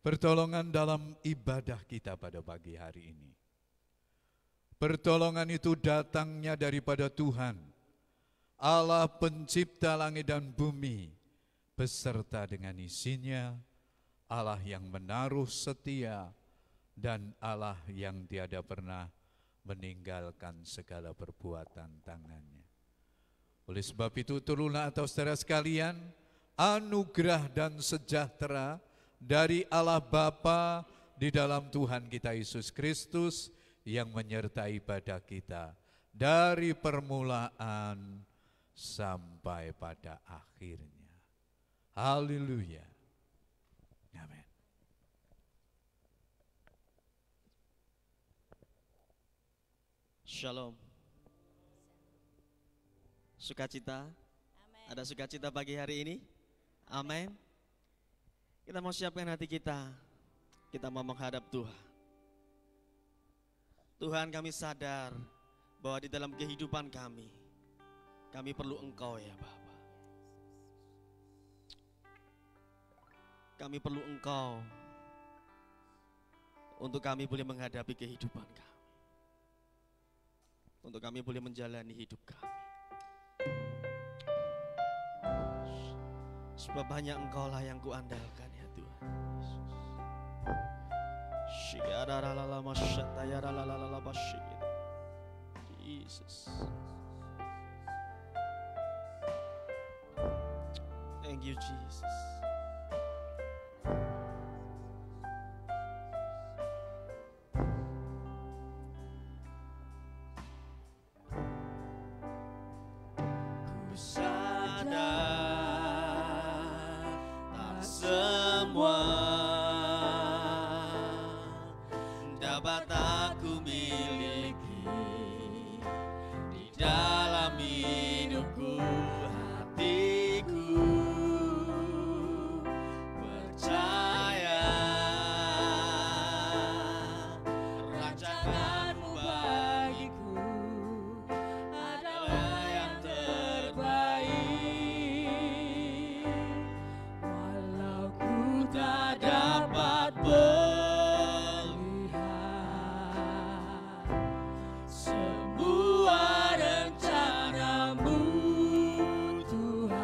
pertolongan dalam ibadah kita pada pagi hari ini. Pertolongan itu datangnya daripada Tuhan, Allah pencipta langit dan bumi, beserta dengan isinya, Allah yang menaruh setia, dan Allah yang tiada pernah meninggalkan segala perbuatan tangannya. Oleh sebab itu turunlah atas saudara sekalian, anugerah dan sejahtera dari Allah Bapa di dalam Tuhan kita Yesus Kristus yang menyertai pada kita dari permulaan sampai pada akhirnya. Haleluya. Amin. Shalom. Sukacita. Amen. Ada sukacita pagi hari ini. Amin. Kita mau siapkan hati kita. Kita mau menghadap Tuhan. Tuhan, kami sadar bahwa di dalam kehidupan kami perlu Engkau ya Bapa. Kami perlu Engkau untuk kami boleh menghadapi kehidupan kami. Untuk kami boleh menjalani hidup kami. Sebab hanya Engkaulah yang kuandalkan ya Tuhan. Jesus. Thank you Jesus. Ku sadar tak semua dapat aku miliki di dalam hidupku, hatiku percaya rancangan-Mu bagiku adalah yang terbaik. Walau ku tak dapat semua rencana-Mu Tuhan,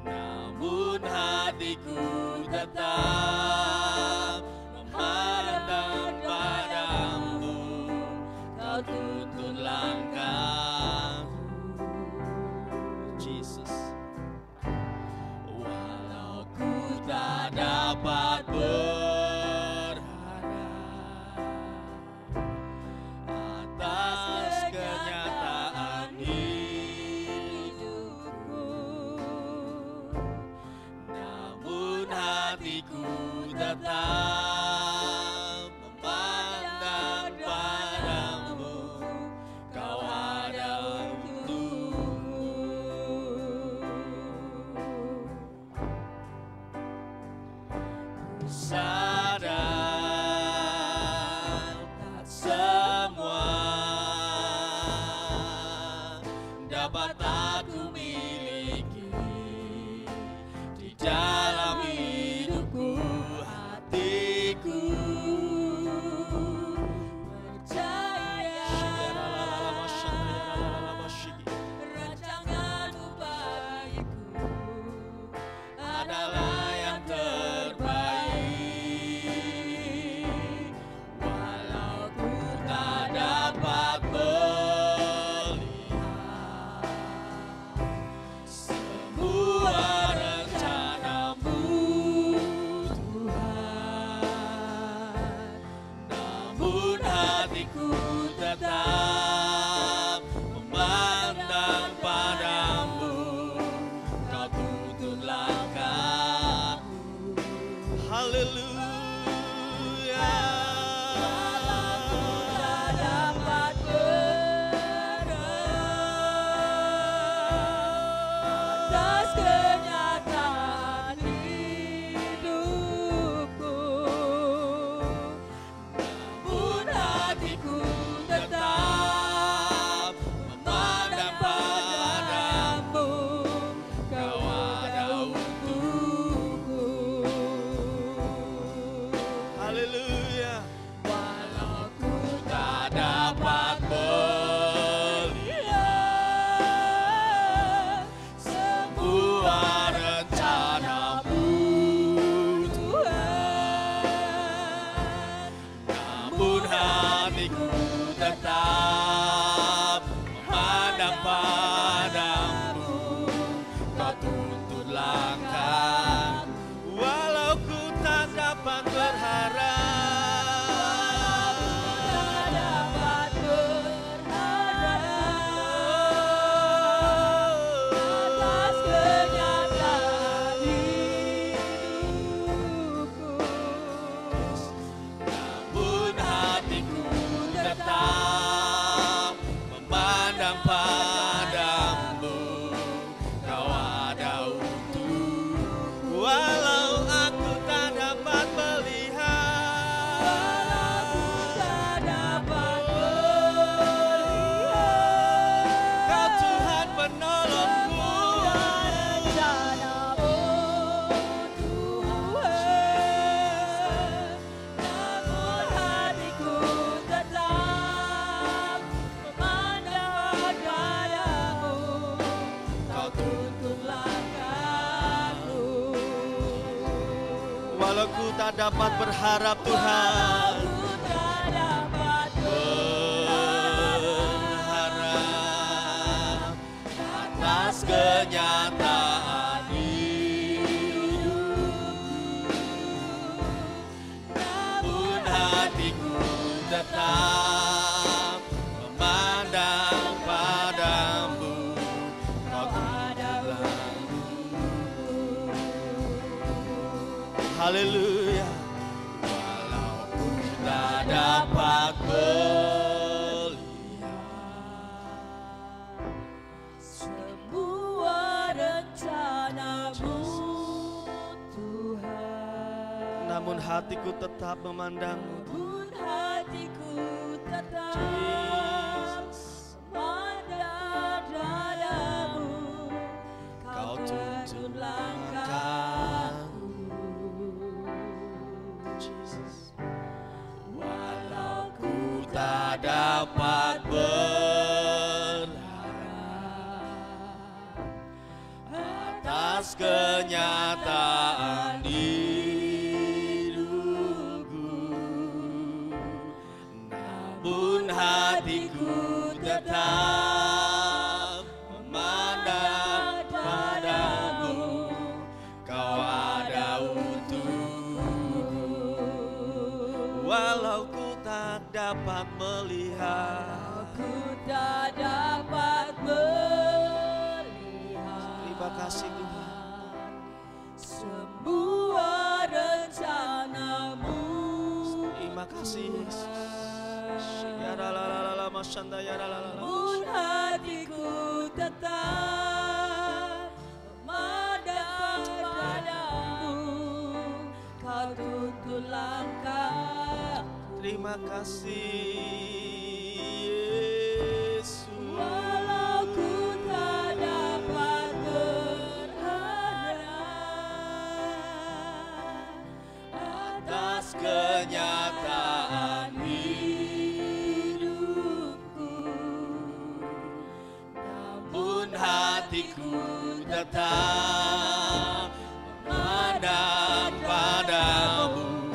namun hatiku tetap memandang padamu. Kau tuntun langkahku, Jesus. Walau ku tak dapat atas kenyataan hidupku, namun hatiku tetap memandang padamu. Kau ada untukku. Ku sadar tak semua dapat aku miliki di dalam hidupku, hatiku percaya rancangan-Mu bagiku adalah yang terbaik. Walau ku tak dapat berharap Tuhan, berharap atas kenyataan hidupku, namun hatiku tetap memandang padamu, kau Tuhanku. Haleluya. Walaupun tak dapat melihat semua rencanamu, Tuhan, namun hatiku tetap memandangmu. namun hatiku tetap Jesus. memandang padamu, Kau kau tuntun tuntun langkahku. Jesus. Walau ku tak dapat berharap atas kenyataan hidupku, namun hatiku tetap memandang padamu, kau ada untukku. Walau ku tak dapat melihat, Aku tak dapat melihat. terima kasih Tuhan. Semua rencanamu, Terima kasih Yesus. Ya la la la la masyanda ya la la la. namun hatiku tetap memandang padamu, kau tuntun langkahku. Terima kasih Yesus. Walau ku tak dapat berharap Atas kenyataan hidupku, namun hatiku tetap memandang padamu,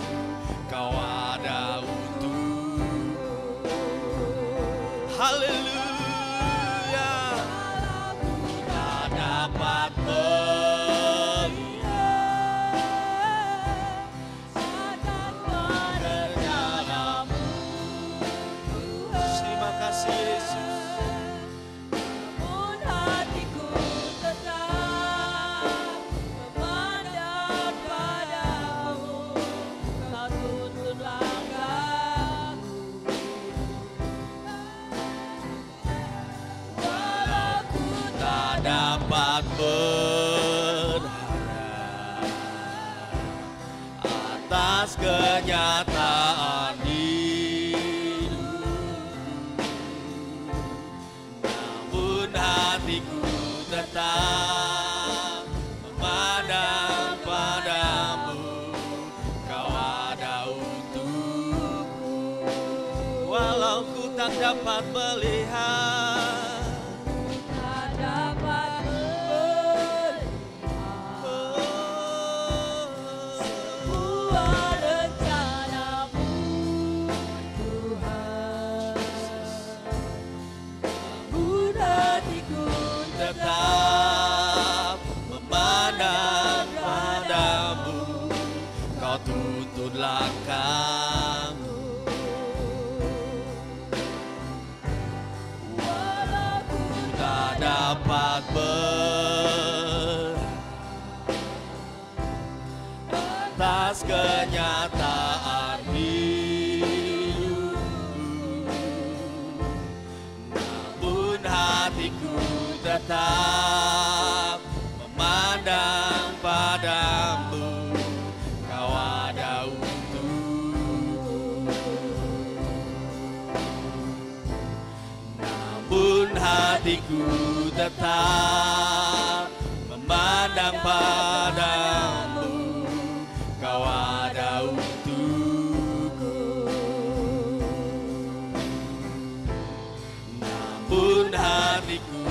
kau ada untukku. Haleluya. Ku tak dapat melihat rencanamu. Terima kasih Yesus. namun hatiku tetap memandang padamu, kau tuntun langkahku. Walau ku Tak dapat berharap atas kenyataan hidupku, namun hatiku tetap memandang padamu, kau ada untukku. Walau ku tak dapat melihat, tak dapat melihat semua rencanamu, Tuhan, namun hatiku tetap memandang padamu, kau tuntun langkahmu. walau ku Tak dapat berharap atas kenyataan hidupku, namun hatiku tetap memandang padamu, kau ada untukku. Namun hatiku tetap memandang padamu, kau ada untukku. Namun hatiku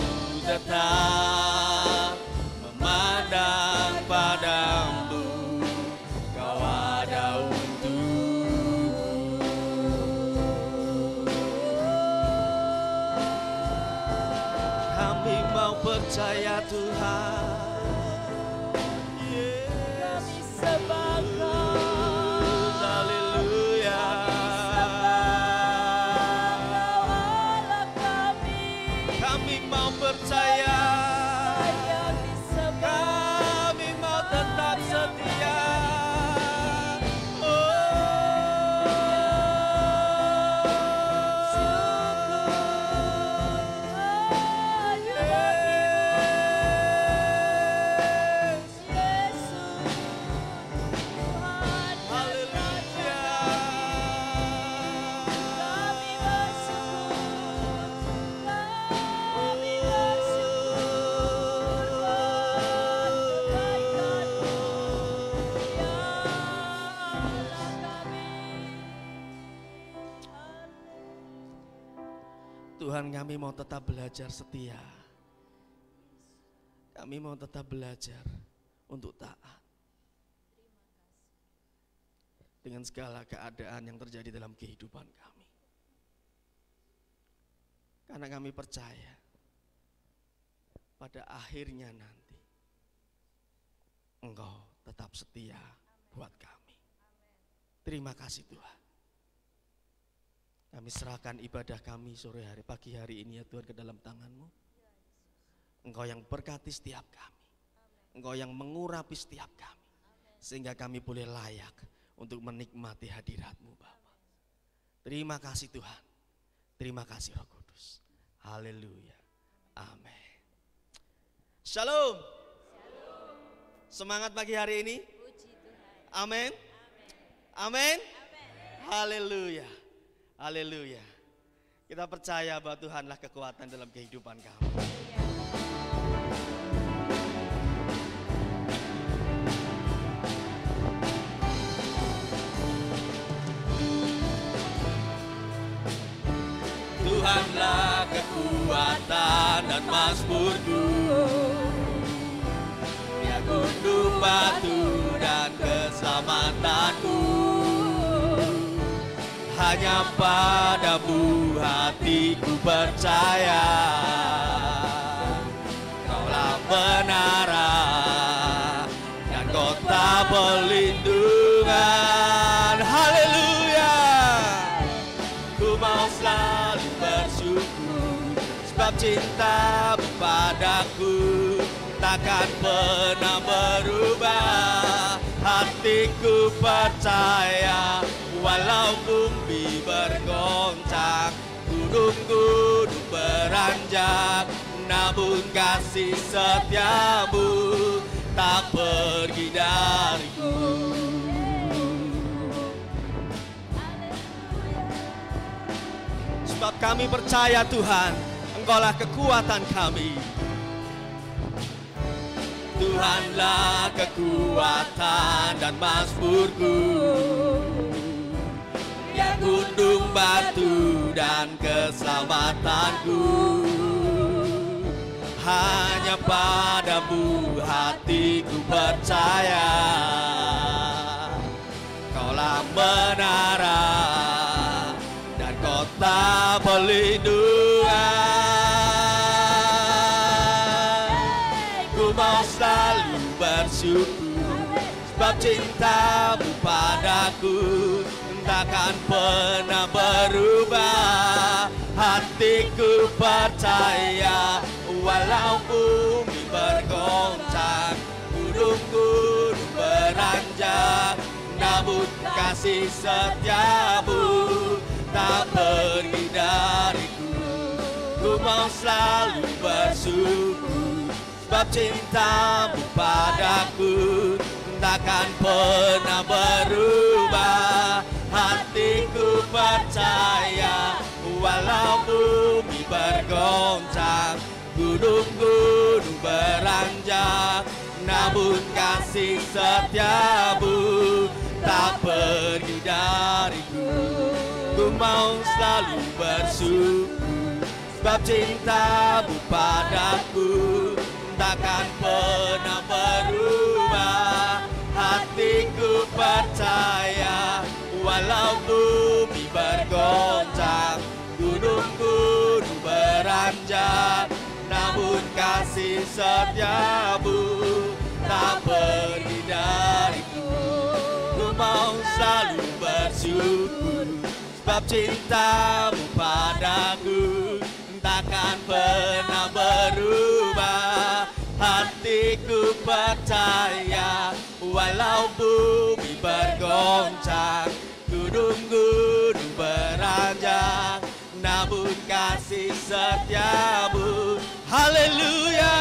tetap memandang padamu, kau percaya Tuhan. Kami sembah Kau. Haleluya. Allah kami. Kami mau percaya, Yang disembah. kami mau tetap setia. Tuhan, kami mau tetap belajar setia. Kami mau tetap belajar untuk taat. Dengan segala keadaan yang terjadi dalam kehidupan kami. Karena kami percaya pada akhirnya nanti Engkau tetap setia buat kami. Terima kasih Tuhan. Kami serahkan ibadah kami sore hari, pagi hari ini ya Tuhan ke dalam tangan-Mu. Engkau yang berkati setiap kami. Engkau yang mengurapi setiap kami. Sehingga kami boleh layak untuk menikmati hadirat-Mu Bapa. Terima kasih Tuhan. Terima kasih Roh Kudus. Haleluya. Amin. Shalom. Semangat pagi hari ini. Amin. Amin. Haleluya. Haleluya. Kita percaya bahwa Tuhanlah kekuatan dalam kehidupan kami. Tuhanlah kekuatan dan mazmurku, Dia gunung batu dan keselamatanku. Hanya padamu hatiku percaya, Kaulah menara dan kota perlindungan. Haleluya. Ku mau selalu bersyukur, sebab cinta-Mu padaku takkan pernah berubah. Hatiku percaya, walau bumi bergoncang, gunung-gunung beranjak, namun kasih setia-Mu tak pergi dariku. Sebab kami percaya Tuhan, Engkaulah kekuatan kami. Tuhanlah kekuatan dan mazmurku, Dia gunung batu dan keselamatanku. Hanya padamu hatiku percaya, Kaulah menara dan kota perlindungan. Mau selalu bersyukur, sebab cinta-Mu padaku takkan pernah berubah. Hatiku percaya, walau bumi bergoncang, gunung-gunung beranjak, namun kasih setia-Mu tak pergi dariku. Ku mau selalu bersyukur, sebab cinta-Mu padaku takkan pernah berubah. Hatiku percaya, walau bumi bergoncang, gunung-gunung beranjak, namun kasih setia-Mu tak pergi dariku. Ku mau selalu bersyukur, sebab cinta-Mu padaku takkan pernah berubah. Hatiku percaya, walau bumi bergoncang, gunung-gunung beranjak, namun kasih setiamu tak pergi dariku. Ku mau selalu bersyukur sebab cintamu padaku takkan pernah berubah. Hatiku percaya walau bumi bergoncang, gunung-gunung beranjak, namun kasih setiamu. Haleluya,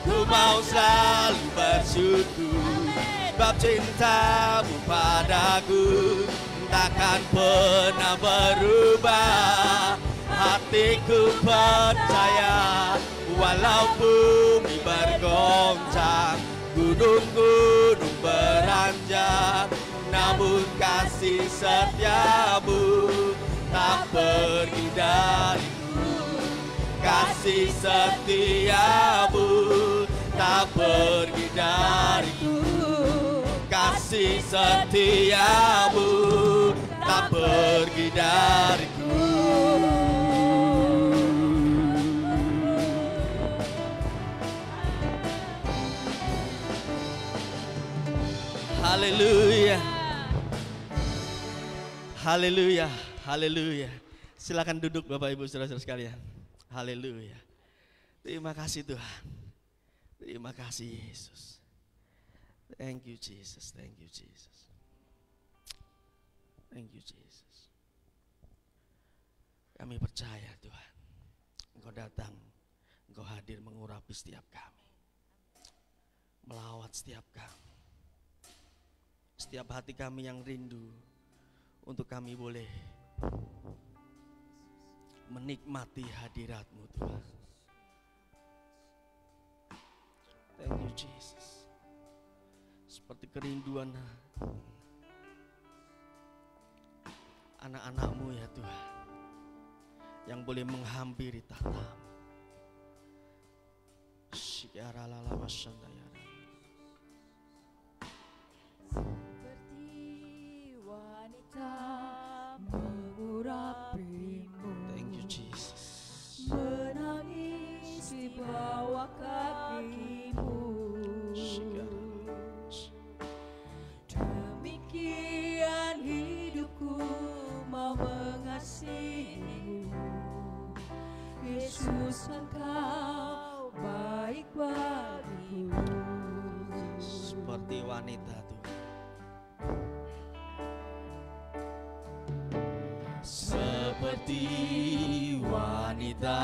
ku mau selalu bersyukur sebab cintamu padaku takkan pernah berubah. Hatiku percaya walau bumi bergoncang, gunung-gunung beranjak, namun kasih setiamu tak pergi dariku. Kasih setiamu tak pergi dariku. Kasih setiamu tak pergi dariku. Haleluya. Haleluya. Haleluya. Silakan duduk Bapak Ibu Saudara-saudara sekalian. Haleluya. Terima kasih Tuhan. Terima kasih Yesus. Thank you Jesus. Thank you Jesus. Thank you Jesus. Kami percaya Tuhan, Engkau datang, Engkau hadir mengurapi setiap kami, melawat setiap kami. Setiap hati kami yang rindu untuk kami boleh menikmati hadirat-Mu Tuhan. Thank you Jesus. Seperti kerinduan anak-anak-Mu ya Tuhan, yang boleh menghampiri tahta-Mu. Syiaralala masyandaya. Seperti wanita mengurapimu, Thank you Jesus. menangis di bawah kakimu. Demikian hidupku mau mengasihimu. Yesus, Engkau baik bagiku. Seperti wanita Tuhan. Seperti wanita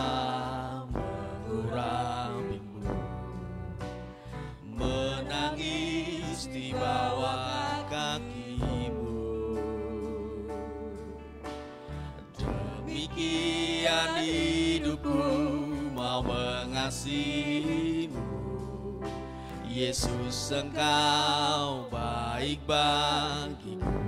mengurapimu, menangis di bawah kakimu. Demikian hidupku mau mengasihimu. Yesus, Engkau baik bagiku.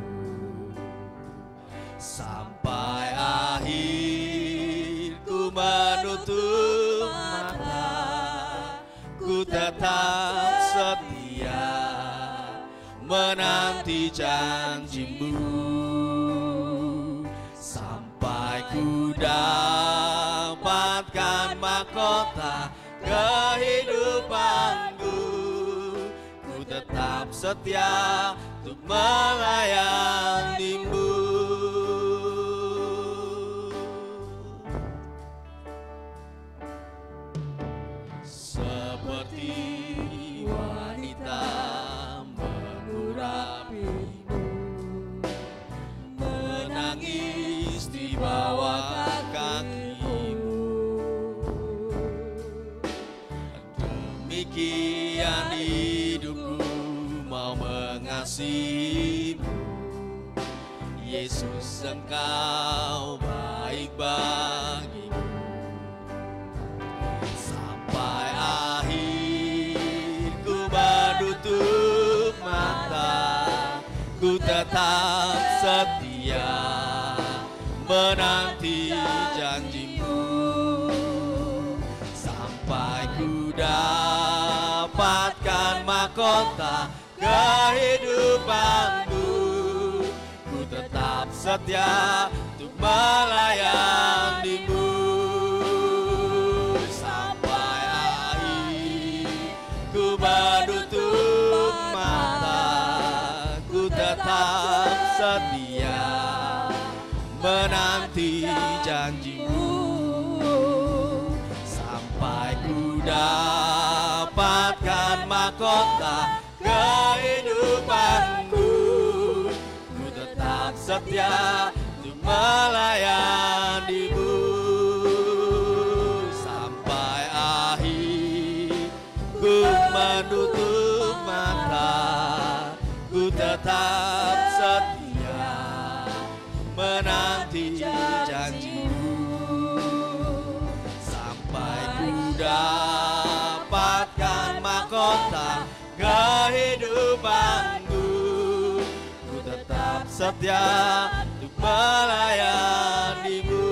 Sampai akhir ku menutup mata, ku tetap setia menanti janji-Mu. Sampai ku dapatkan mahkota kehidupanku, ku tetap setia untuk melayani-Mu. Seperti wanita mengurapimu, menangis di bawah kakimu. Demikian hidupku mau mengasihimu. Yesus, Engkau baik bagiku. Sampai akhir ku menutup mata, ku tetap setia menanti janji-Mu. Sampai ku dapatkan mahkota kehidupanku, ku tetap setia untuk melayani-Mu. Sampai setia menanti janjimu sampai ku dapatkan mahkota kehidupanku. Ku tetap setia untuk melayanimu sampai akhir. Ku menutup mata, ku tetap setia menanti janjimu sampai ku dapatkan mahkota kehidupanku. Ku tetap setia untuk melayanimu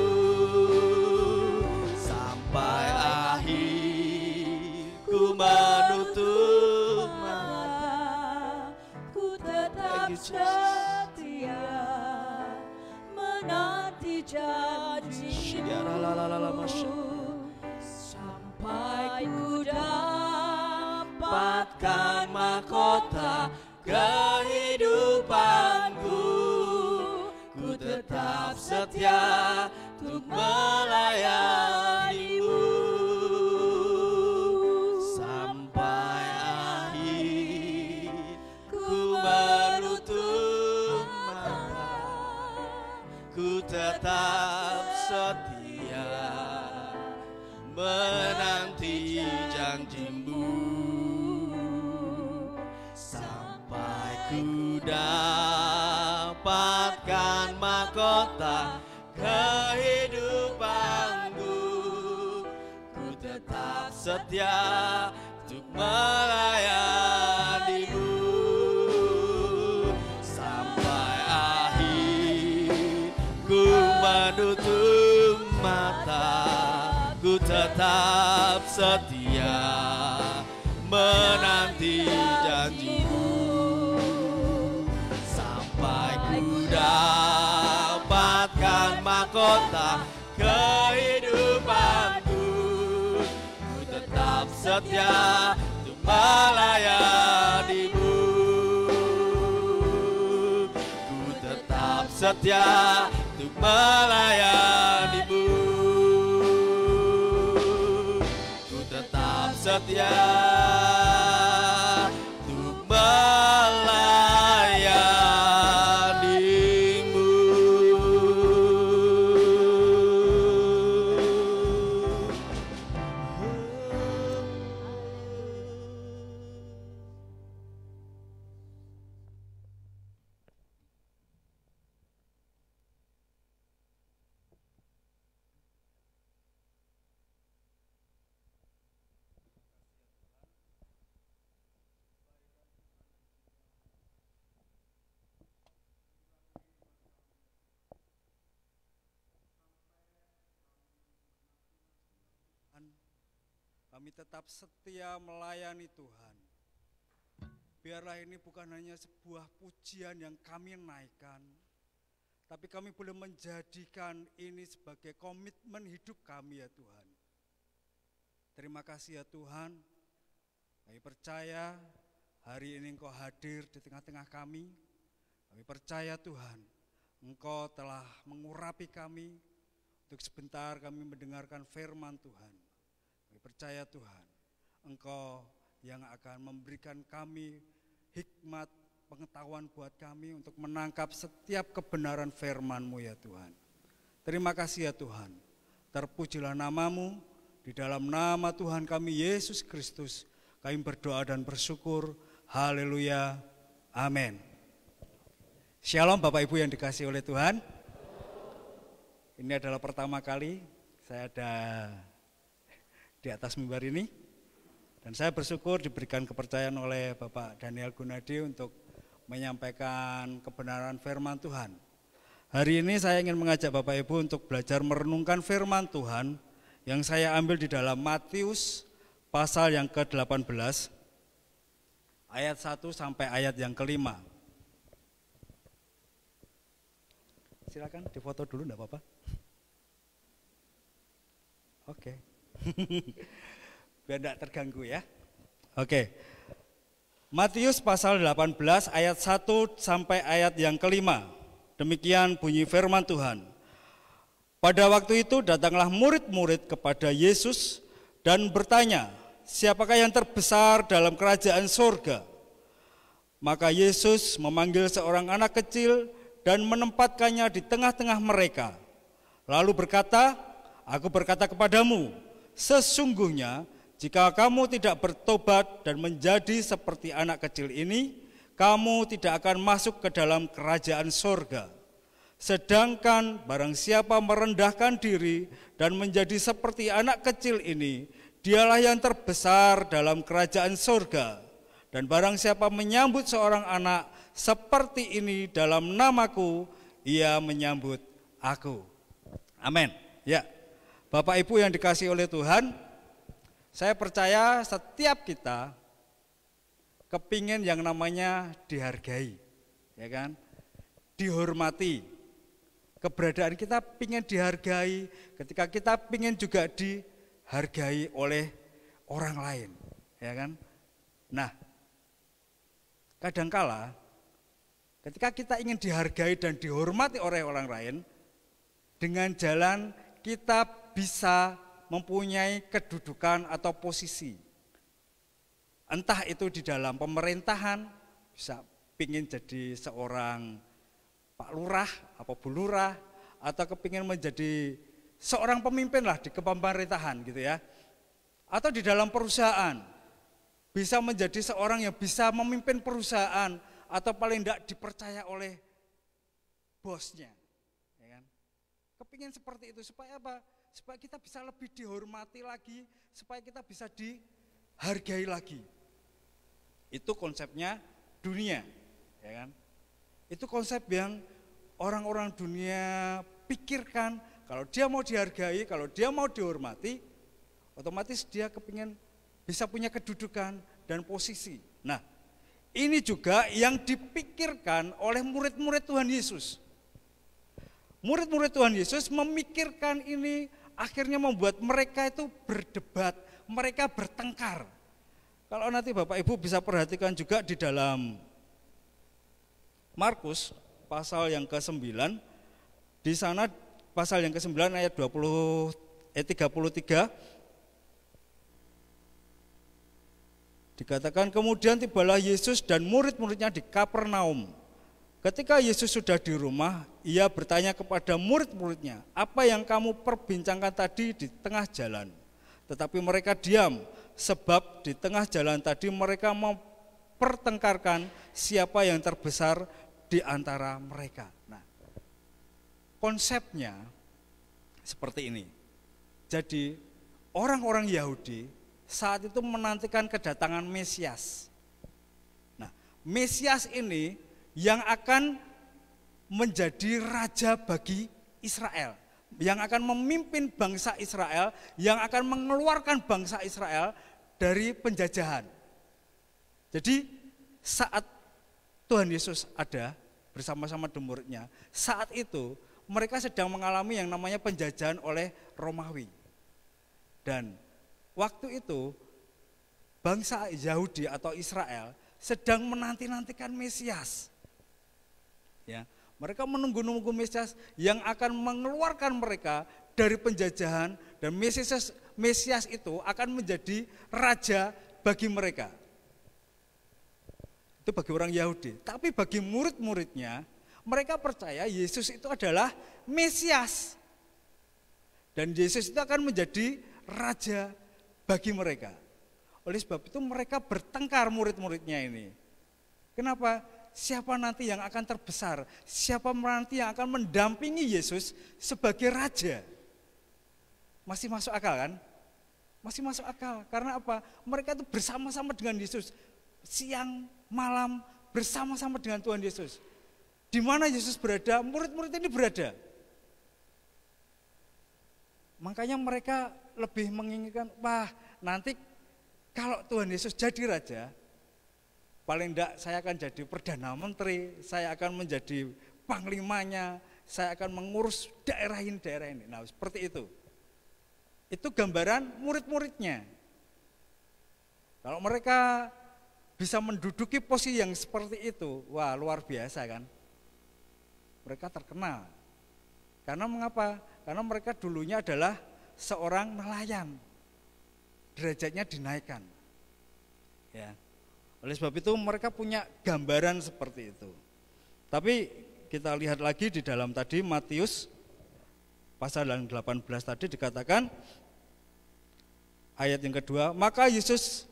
sampai akhir. Ku menutup mata, ku tetap setia menanti janjimu sampai ku dapatkan mahkota kehidupanku. Ku tetap setia untuk melayanimu sampai akhir. Ku menutup mata, ku tetap setia menanti janjimu sampai ku dapatkan mahkota kehidupanku. Ku tetap setia untuk melayanimu sampai akhir. Ku menutup mata, ku tetap setia menanti janjimu sampai ku dapatkan mahkota kehidupanku. Ku tetap setia untuk melayanimu. Ku tetap setia untuk melayanimu. Setia untuk melayanimu. Kami tetap setia melayani Tuhan. Biarlah ini bukan hanya sebuah pujian yang kami naikkan, tapi kami boleh menjadikan ini sebagai komitmen hidup kami ya Tuhan. Terima kasih ya Tuhan. Kami percaya hari ini Engkau hadir di tengah-tengah kami. Kami percaya Tuhan, Engkau telah mengurapi kami. Untuk sebentar kami mendengarkan firman Tuhan. Kami percaya Tuhan, Engkau yang akan memberikan kami hikmat, pengetahuan buat kami untuk menangkap setiap kebenaran firman-Mu ya Tuhan. Terima kasih ya Tuhan. Terpujilah nama-Mu, di dalam nama Tuhan kami Yesus Kristus kami berdoa dan bersyukur. Haleluya, amin. Shalom Bapak Ibu yang dikasihi oleh Tuhan. Ini adalah pertama kali saya ada di atas mimbar ini, dan saya bersyukur diberikan kepercayaan oleh Bapak Daniel Gunadi untuk menyampaikan kebenaran firman Tuhan. Hari ini saya ingin mengajak Bapak Ibu untuk belajar merenungkan firman Tuhan yang saya ambil di dalam Matius pasal yang ke-18 ayat 1 sampai ayat yang ke-5. Silakan difoto dulu enggak apa-apa. Oke. Biar enggak terganggu ya. Oke. Matius pasal 18 ayat 1 sampai ayat yang ke-5. Demikian bunyi firman Tuhan. Pada waktu itu datanglah murid-murid kepada Yesus dan bertanya, siapakah yang terbesar dalam kerajaan surga? Maka Yesus memanggil seorang anak kecil dan menempatkannya di tengah-tengah mereka. Lalu berkata, aku berkata kepadamu, sesungguhnya jika kamu tidak bertobat dan menjadi seperti anak kecil ini, kamu tidak akan masuk ke dalam kerajaan surga. Sedangkan barang siapa merendahkan diri dan menjadi seperti anak kecil ini, dialah yang terbesar dalam kerajaan surga. Dan barang siapa menyambut seorang anak seperti ini dalam namaku, ia menyambut aku. Amin. Ya, Bapak Ibu yang dikasihi oleh Tuhan, saya percaya setiap kita kepingin yang namanya dihargai, ya kan? Dihormati. Keberadaan kita pingin dihargai, ketika kita pingin juga dihargai oleh orang lain, ya kan? Nah, kadangkala ketika kita ingin dihargai dan dihormati oleh orang lain, dengan jalan kita bisa mempunyai kedudukan atau posisi. Entah itu di dalam pemerintahan, bisa pingin jadi seorang Pak Lurah atau Bu Lurah, atau kepingin menjadi seorang pemimpin lah di kepemerintahan gitu ya. Atau di dalam perusahaan, bisa menjadi seorang yang bisa memimpin perusahaan, atau paling tidak dipercaya oleh bosnya. Ya kan? Kepingin seperti itu, supaya apa? Supaya kita bisa lebih dihormati lagi, supaya kita bisa dihargai lagi. Itu konsepnya dunia, ya kan? Itu konsep yang orang-orang dunia pikirkan. Kalau dia mau dihargai, kalau dia mau dihormati, otomatis dia kepingin bisa punya kedudukan dan posisi. Nah, ini juga yang dipikirkan oleh murid-murid Tuhan Yesus. Murid-murid Tuhan Yesus memikirkan ini, akhirnya membuat mereka itu berdebat, mereka bertengkar. Kalau nanti Bapak Ibu bisa perhatikan juga di dalam Markus pasal yang ke-9, di sana pasal yang ke-9 ayat 33 dikatakan, kemudian tibalah Yesus dan murid-muridnya di Kapernaum. Ketika Yesus sudah di rumah, ia bertanya kepada murid-muridnya, apa yang kamu perbincangkan tadi di tengah jalan? Tetapi mereka diam, sebab di tengah jalan tadi mereka mempertengkarkan siapa yang terbesar di antara mereka. Nah, konsepnya seperti ini. Jadi orang-orang Yahudi saat itu menantikan kedatangan Mesias. Nah, Mesias ini yang akan menjadi raja bagi Israel, yang akan memimpin bangsa Israel, yang akan mengeluarkan bangsa Israel dari penjajahan. Jadi saat Tuhan Yesus ada bersama-sama dengan muridnya, saat itu mereka sedang mengalami yang namanya penjajahan oleh Romawi. Dan waktu itu bangsa Yahudi atau Israel sedang menanti-nantikan Mesias. Ya, mereka menunggu-nunggu Mesias yang akan mengeluarkan mereka dari penjajahan, dan Mesias itu akan menjadi raja bagi mereka. Itu bagi orang Yahudi. Tapi bagi murid-muridnya, mereka percaya Yesus itu adalah Mesias. Dan Yesus itu akan menjadi raja bagi mereka. Oleh sebab itu mereka bertengkar murid-muridnya ini. Kenapa? Siapa nanti yang akan terbesar? Siapa nanti yang akan mendampingi Yesus sebagai raja? Masih masuk akal kan? Masih masuk akal. Karena apa? Mereka itu bersama-sama dengan Yesus. Siang, malam, bersama-sama dengan Tuhan Yesus. Di mana Yesus berada, murid-murid ini berada. Makanya mereka lebih menginginkan, wah nanti kalau Tuhan Yesus jadi raja, paling enggak saya akan jadi Perdana Menteri, saya akan menjadi panglimanya, saya akan mengurus daerah ini. Nah seperti itu. Itu gambaran murid-muridnya. Kalau mereka bisa menduduki posisi yang seperti itu, wah luar biasa kan. mereka terkenal. Karena mengapa? Karena mereka dulunya adalah seorang nelayan. Derajatnya dinaikkan. Ya. Oleh sebab itu mereka punya gambaran seperti itu. Tapi kita lihat lagi di dalam tadi Matius pasal 18 tadi dikatakan ayat yang kedua, maka Yesus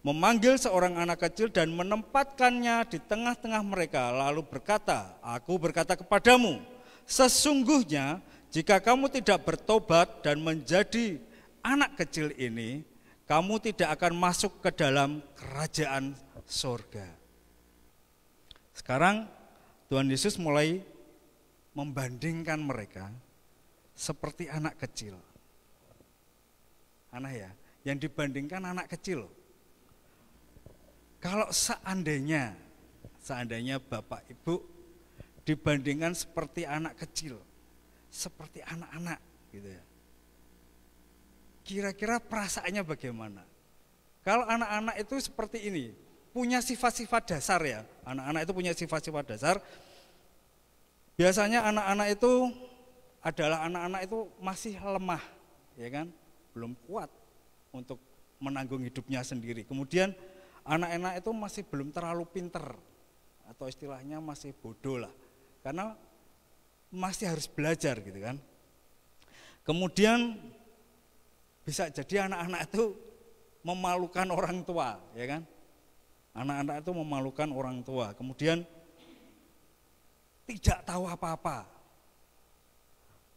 memanggil seorang anak kecil dan menempatkannya di tengah-tengah mereka, lalu berkata, aku berkata kepadamu, sesungguhnya jika kamu tidak bertobat dan menjadi anak kecil ini, kamu tidak akan masuk ke dalam kerajaan surga. Sekarang Tuhan Yesus mulai membandingkan mereka seperti anak kecil. Aneh ya, yang dibandingkan anak kecil. Kalau seandainya Bapak Ibu dibandingkan seperti anak kecil, seperti anak-anak gitu ya. Kira-kira perasaannya bagaimana? Kalau anak-anak itu seperti ini, punya sifat-sifat dasar ya. Anak-anak itu punya sifat-sifat dasar. Biasanya anak-anak itu adalah anak-anak itu masih lemah, ya kan? Belum kuat untuk menanggung hidupnya sendiri. Kemudian anak-anak itu masih belum terlalu pinter, atau istilahnya masih bodoh lah, karena masih harus belajar gitu kan. Kemudian bisa jadi anak-anak itu memalukan orang tua, ya kan? Anak-anak itu memalukan orang tua, kemudian tidak tahu apa-apa.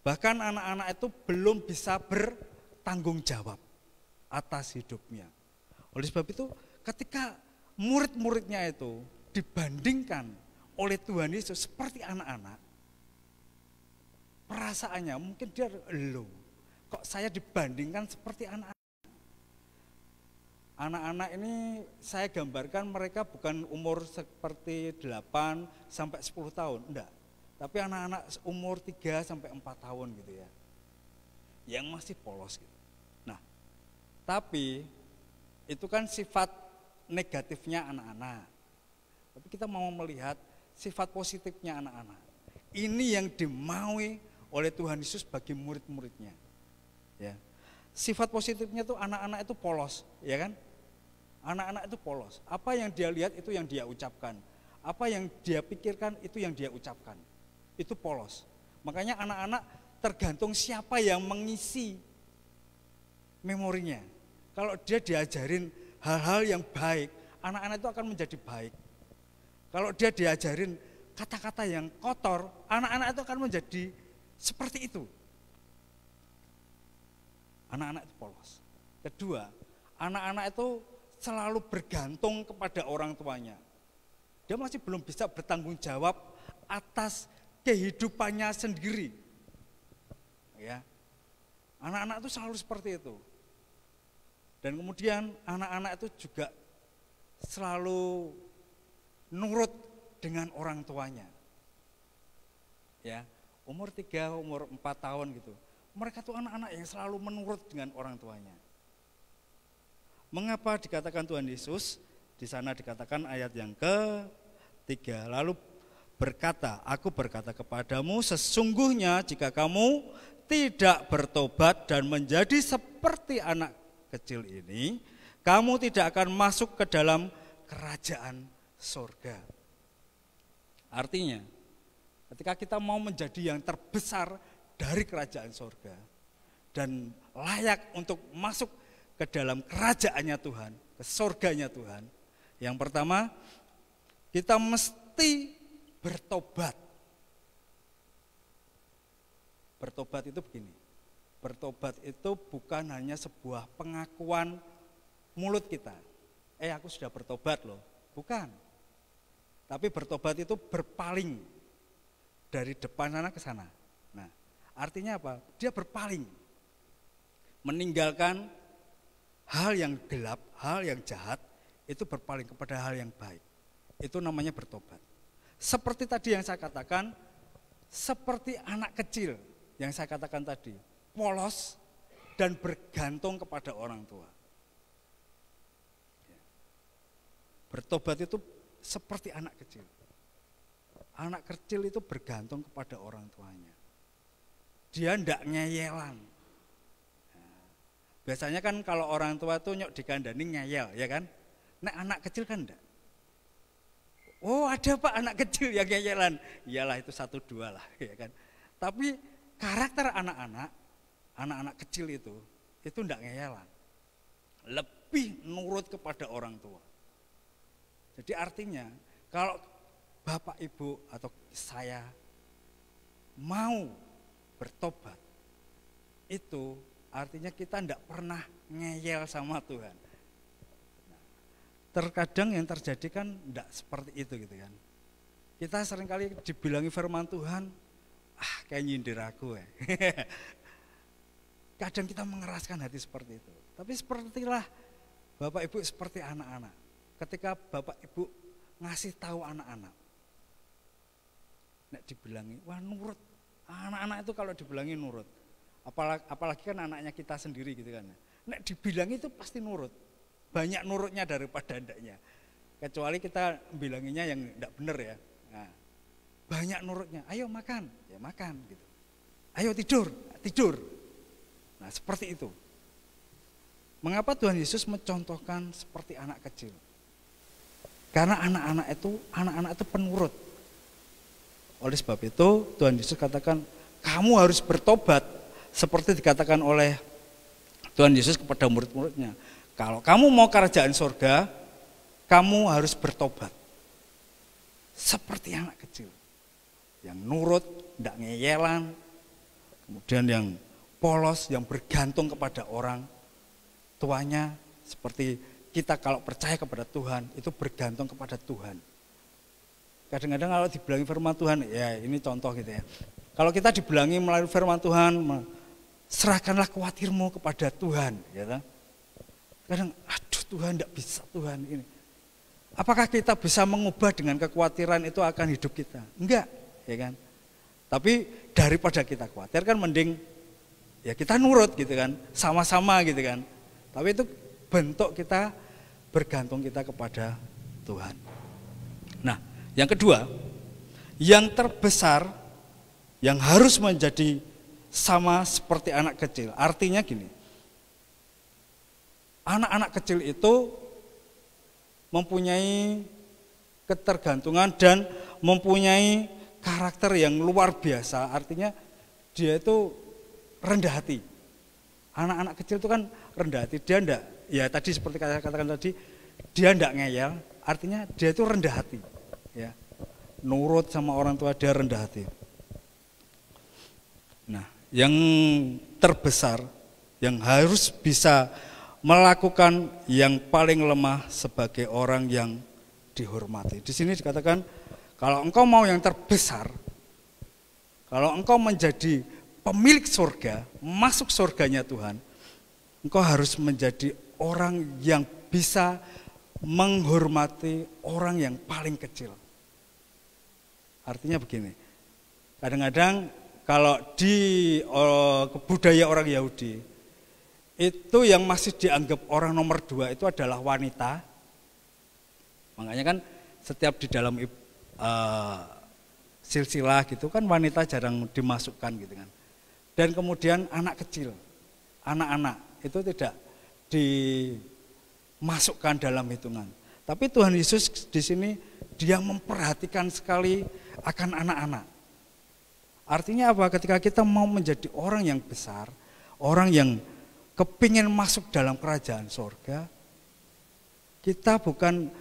Bahkan anak-anak itu belum bisa bertanggung jawab atas hidupnya. Oleh sebab itu ketika murid-muridnya itu dibandingkan oleh Tuhan Yesus seperti anak-anak, perasaannya mungkin dia, loh, kok saya dibandingkan seperti anak-anak. Anak-anak ini saya gambarkan mereka bukan umur seperti 8 sampai 10 tahun, enggak. Tapi anak-anak umur 3 sampai 4 tahun gitu ya, yang masih polos gitu. Nah, tapi itu kan sifat negatifnya anak-anak. Tapi kita mau melihat sifat positifnya anak-anak. Ini yang dimaui oleh Tuhan Yesus bagi murid-muridnya. Ya. Sifat positifnya tuh anak-anak itu polos, ya kan? Anak-anak itu polos. Apa yang dia lihat itu yang dia ucapkan. Apa yang dia pikirkan itu yang dia ucapkan. Itu polos. Makanya anak-anak tergantung siapa yang mengisi memorinya. Kalau dia diajarin hal-hal yang baik, anak-anak itu akan menjadi baik. Kalau dia diajarin kata-kata yang kotor, anak-anak itu akan menjadi seperti itu. Anak-anak itu polos. Kedua, anak-anak itu selalu bergantung kepada orang tuanya. Dia masih belum bisa bertanggung jawab atas kehidupannya sendiri. Ya. Anak-anak itu selalu seperti itu. Dan kemudian anak-anak itu juga selalu nurut dengan orang tuanya. Ya, umur 3, umur 4 tahun gitu. Mereka tuh anak-anak yang selalu menurut dengan orang tuanya. Mengapa dikatakan Tuhan Yesus? Di sana dikatakan ayat yang ke-3, lalu berkata, aku berkata kepadamu, sesungguhnya jika kamu tidak bertobat dan menjadi seperti anak kecil ini, kamu tidak akan masuk ke dalam kerajaan surga. Artinya, ketika kita mau menjadi yang terbesar dari kerajaan surga dan layak untuk masuk ke dalam kerajaannya Tuhan, ke surganya Tuhan, yang pertama, kita mesti bertobat. Bertobat itu begini, bertobat itu bukan hanya sebuah pengakuan mulut kita. Aku sudah bertobat loh, bukan. Tapi bertobat itu berpaling dari depan sana ke sana. Nah, artinya apa? Dia berpaling, meninggalkan hal yang gelap, hal yang jahat, itu berpaling kepada hal yang baik. Itu namanya bertobat. Seperti tadi yang saya katakan, seperti anak kecil yang saya katakan tadi, polos dan bergantung kepada orang tua. Bertobat itu seperti anak kecil. Anak kecil itu bergantung kepada orang tuanya. Dia ndak ngeyelan. Nah, biasanya kan kalau orang tua tuh nyok dikandani ngeyel, ya kan? Nek anak kecil kan ndak. Oh ada Pak anak kecil yang ngeyelan. Iyalah itu 1-2 lah, ya kan? Tapi karakter anak-anak kecil itu ndak ngeyelan. Lebih nurut kepada orang tua. Jadi artinya kalau Bapak Ibu atau saya mau bertobat, itu artinya kita ndak pernah ngeyel sama Tuhan. Nah, terkadang yang terjadi kan ndak seperti itu gitu kan. Kita seringkali dibilangi firman Tuhan, kayak nyindir aku ya. Kadang kita mengeraskan hati seperti itu. Tapi sepertilah Bapak Ibu seperti anak-anak. Ketika Bapak Ibu ngasih tahu anak-anak, nek dibilangi, wah nurut. Anak-anak itu kalau dibilangi nurut. Apalagi kan anaknya kita sendiri gitu kan. Nek dibilangi itu pasti nurut. Banyak nurutnya daripada ndaknya. Kecuali kita bilanginya yang ndak bener ya. Nah, banyak nurutnya. Ayo makan, ya makan gitu. Ayo tidur, tidur. Nah seperti itu. Mengapa Tuhan Yesus mencontohkan seperti anak kecil? Karena anak-anak itu penurut. Oleh sebab itu Tuhan Yesus katakan kamu harus bertobat seperti dikatakan oleh Tuhan Yesus kepada murid-muridnya. Kalau kamu mau kerajaan surga, kamu harus bertobat. Seperti anak kecil. Yang nurut, tidak ngeyelan, kemudian yang polos, yang bergantung kepada orang tuanya. Seperti kita kalau percaya kepada Tuhan, itu bergantung kepada Tuhan. Kadang-kadang kalau dibilangi firman Tuhan, ya ini contoh gitu ya. Kalau kita dibilangi melalui firman Tuhan, serahkanlah khawatirmu kepada Tuhan. Ya, kadang, aduh Tuhan tidak bisa Tuhan ini. Apakah kita bisa mengubah dengan kekhawatiran itu akan hidup kita? Enggak, ya kan. Tapi daripada kita khawatir kan mending ya kita nurut gitu kan, sama-sama gitu kan. Tapi itu bentuk kita bergantung kita kepada Tuhan. Nah, yang kedua, yang terbesar yang harus menjadi sama seperti anak kecil. Artinya gini, anak-anak kecil itu mempunyai ketergantungan dan mempunyai karakter yang luar biasa. Artinya dia itu rendah hati. Anak-anak kecil itu kan rendah hati. Dia enggak, ya tadi seperti katakan tadi, dia enggak ngeyel. Artinya dia itu rendah hati. Ya, nurut sama orang tua, dia rendah hati. Nah, yang terbesar yang harus bisa melakukan yang paling lemah sebagai orang yang dihormati. Di sini dikatakan kalau engkau mau yang terbesar, kalau engkau menjadi pemilik surga, masuk surganya Tuhan, engkau harus menjadi orang yang bisa menghormati orang yang paling kecil. Artinya begini, kadang-kadang kalau di budaya orang Yahudi, itu yang masih dianggap orang nomor 2 itu adalah wanita. Makanya kan setiap di dalam silsilah gitu kan wanita jarang dimasukkan gitu kan. Dan kemudian anak kecil, anak-anak itu tidak dimasukkan dalam hitungan. Tapi Tuhan Yesus di sini dia memperhatikan sekali akan anak-anak. Artinya apa? Ketika kita mau menjadi orang yang besar, orang yang kepingin masuk dalam kerajaan surga, kita bukan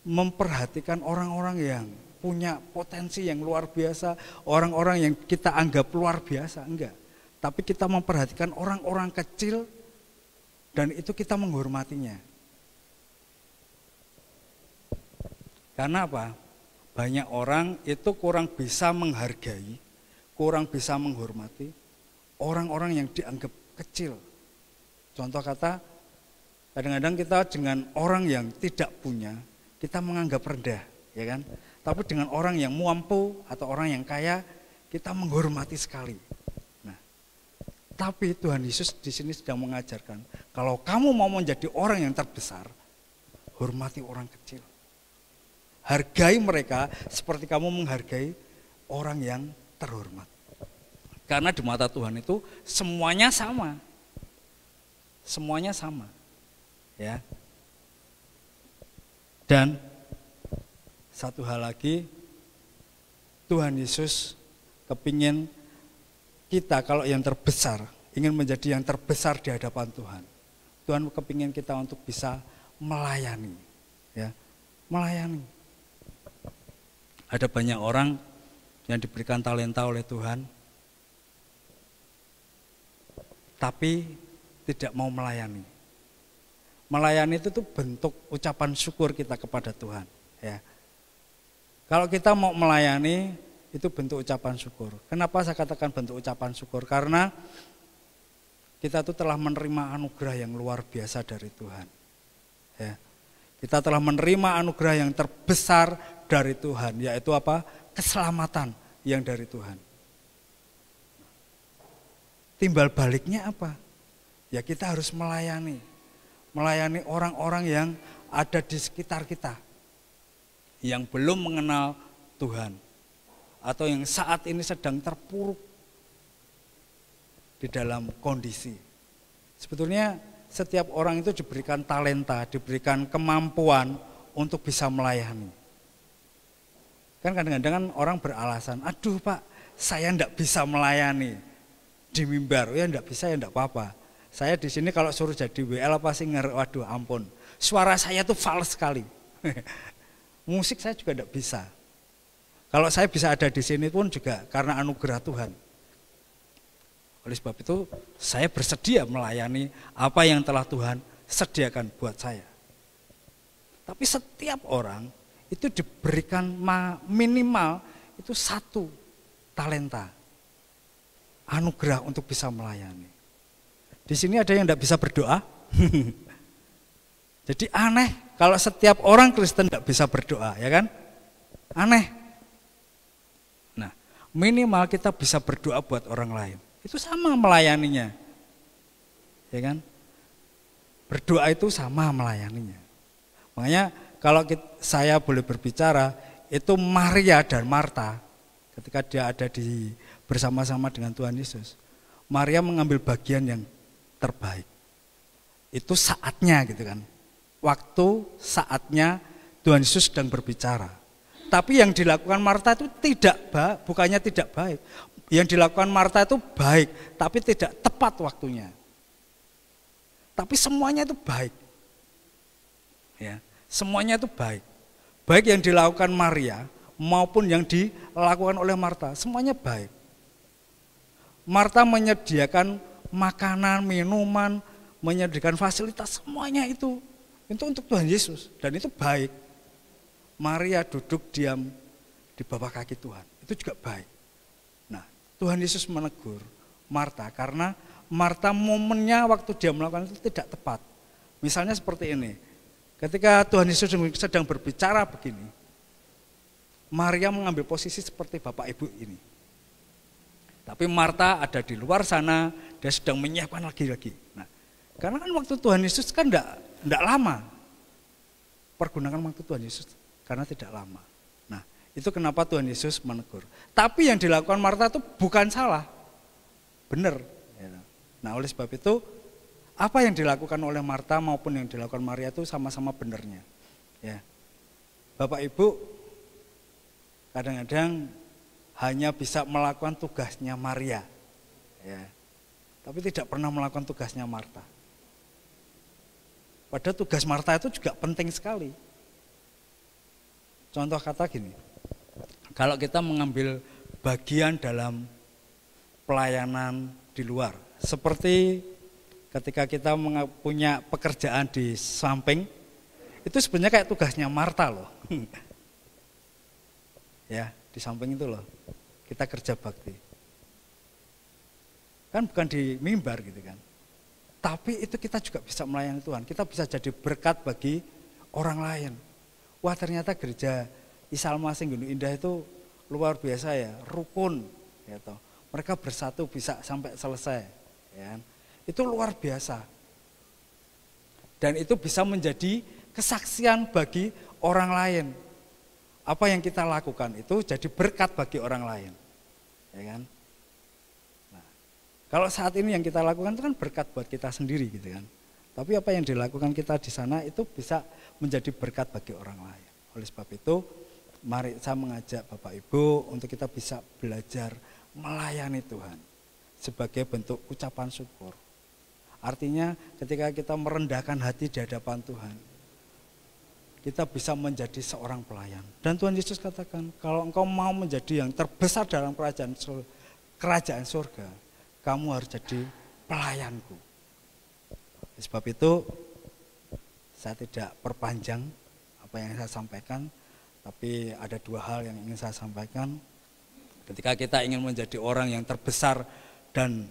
memperhatikan orang-orang yang punya potensi yang luar biasa, orang-orang yang kita anggap luar biasa, enggak. Tapi kita memperhatikan orang-orang kecil dan itu kita menghormatinya. Karena apa? Banyak orang itu kurang bisa menghargai, kurang bisa menghormati orang-orang yang dianggap kecil. Contoh kata, kadang-kadang kita dengan orang yang tidak punya, kita menganggap rendah, ya kan? Tapi dengan orang yang mampu atau orang yang kaya, kita menghormati sekali. Nah, tapi Tuhan Yesus di sini sedang mengajarkan, kalau kamu mau menjadi orang yang terbesar, hormati orang kecil. Hargai mereka seperti kamu menghargai orang yang terhormat. Karena di mata Tuhan itu semuanya sama. Semuanya sama. Ya. Dan satu hal lagi, Tuhan Yesus kepingin kita kalau yang terbesar, ingin menjadi yang terbesar di hadapan Tuhan. Tuhan kepingin kita untuk bisa melayani. Ya, melayani. Ada banyak orang yang diberikan talenta oleh Tuhan, tapi tidak mau melayani. Melayani itu tuh bentuk ucapan syukur kita kepada Tuhan. Ya. Kalau kita mau melayani, itu bentuk ucapan syukur. Kenapa saya katakan bentuk ucapan syukur? Karena kita tuh telah menerima anugerah yang luar biasa dari Tuhan. Ya. Kita telah menerima anugerah yang terbesar dari Tuhan, yaitu apa? Keselamatan yang dari Tuhan. Timbal baliknya apa? Ya kita harus melayani. Melayani orang-orang yang ada di sekitar kita. Yang belum mengenal Tuhan. Atau yang saat ini sedang terpuruk di dalam kondisi. Sebetulnya setiap orang itu diberikan talenta, diberikan kemampuan untuk bisa melayani. Kan kadang-kadang kan orang beralasan, aduh Pak, saya enggak bisa melayani di mimbar. Ya enggak bisa, ya enggak apa-apa. Saya di sini kalau suruh jadi WL apa sih waduh ampun. Suara saya tuh fals sekali. Musik saya juga enggak bisa. Kalau saya bisa ada di sini pun juga karena anugerah Tuhan. Oleh sebab itu saya bersedia melayani apa yang telah Tuhan sediakan buat saya. Tapi setiap orang itu diberikan minimal itu satu talenta. Anugerah untuk bisa melayani. Di sini ada yang tidak bisa berdoa. Jadi aneh kalau setiap orang Kristen tidak bisa berdoa, ya kan? Aneh. Nah, minimal kita bisa berdoa buat orang lain. Itu sama melayaninya. Ya kan? Berdoa itu sama melayaninya. Makanya kalau saya boleh berbicara, itu Maria dan Marta ketika dia ada bersama-sama dengan Tuhan Yesus. Maria mengambil bagian yang terbaik. Itu saatnya gitu kan. Waktu saatnya Tuhan Yesus sedang berbicara. Tapi yang dilakukan Marta itu bukannya tidak baik. Yang dilakukan Marta itu baik, tapi tidak tepat waktunya. Tapi semuanya itu baik. Ya, semuanya itu baik. Baik yang dilakukan Maria maupun yang dilakukan oleh Marta, semuanya baik. Marta menyediakan makanan, minuman, menyediakan fasilitas, semuanya itu untuk Tuhan Yesus dan itu baik. Maria duduk diam di bawah kaki Tuhan, itu juga baik. Nah, Tuhan Yesus menegur Marta karena Marta momennya waktu dia melakukan itu tidak tepat. Misalnya seperti ini, ketika Tuhan Yesus sedang berbicara begini, Maria mengambil posisi seperti Bapak Ibu ini. Tapi Marta ada di luar sana, dia sedang menyiapkan lagi-lagi. Nah, karena kan waktu Tuhan Yesus kan enggak lama. Pergunakan waktu Tuhan Yesus karena tidak lama. Nah, itu kenapa Tuhan Yesus menegur. Tapi yang dilakukan Marta itu bukan salah. Benar. Nah, oleh sebab itu apa yang dilakukan oleh Marta maupun yang dilakukan Maria itu sama-sama benarnya. Ya. Bapak Ibu kadang-kadang hanya bisa melakukan tugasnya Maria, ya, tapi tidak pernah melakukan tugasnya Marta. Padahal tugas Marta itu juga penting sekali. Contoh kata gini, kalau kita mengambil bagian dalam pelayanan di luar, seperti ketika kita punya pekerjaan di samping, itu sebenarnya kayak tugasnya Marta loh. Ya, di samping itu loh, kita kerja bakti. Kan bukan di mimbar gitu kan. Tapi itu kita juga bisa melayani Tuhan. Kita bisa jadi berkat bagi orang lain. Wah, ternyata gereja Isalma Gunung Indah itu luar biasa ya, rukun gitu. Mereka bersatu bisa sampai selesai, ya. Itu luar biasa. Dan itu bisa menjadi kesaksian bagi orang lain. apa yang kita lakukan itu jadi berkat bagi orang lain. Ya kan? Nah, kalau saat ini yang kita lakukan itu kan berkat buat kita sendiri gitu kan. Tapi apa yang dilakukan kita di sana itu bisa menjadi berkat bagi orang lain. Oleh sebab itu, mari saya mengajak Bapak Ibu untuk kita bisa belajar melayani Tuhan sebagai bentuk ucapan syukur. Artinya ketika kita merendahkan hati di hadapan Tuhan, kita bisa menjadi seorang pelayan. Dan Tuhan Yesus katakan, kalau engkau mau menjadi yang terbesar dalam kerajaan surga, kamu harus jadi pelayanku. Sebab itu saya tidak perpanjang apa yang saya sampaikan, tapi ada dua hal yang ingin saya sampaikan. Ketika kita ingin menjadi orang yang terbesar dan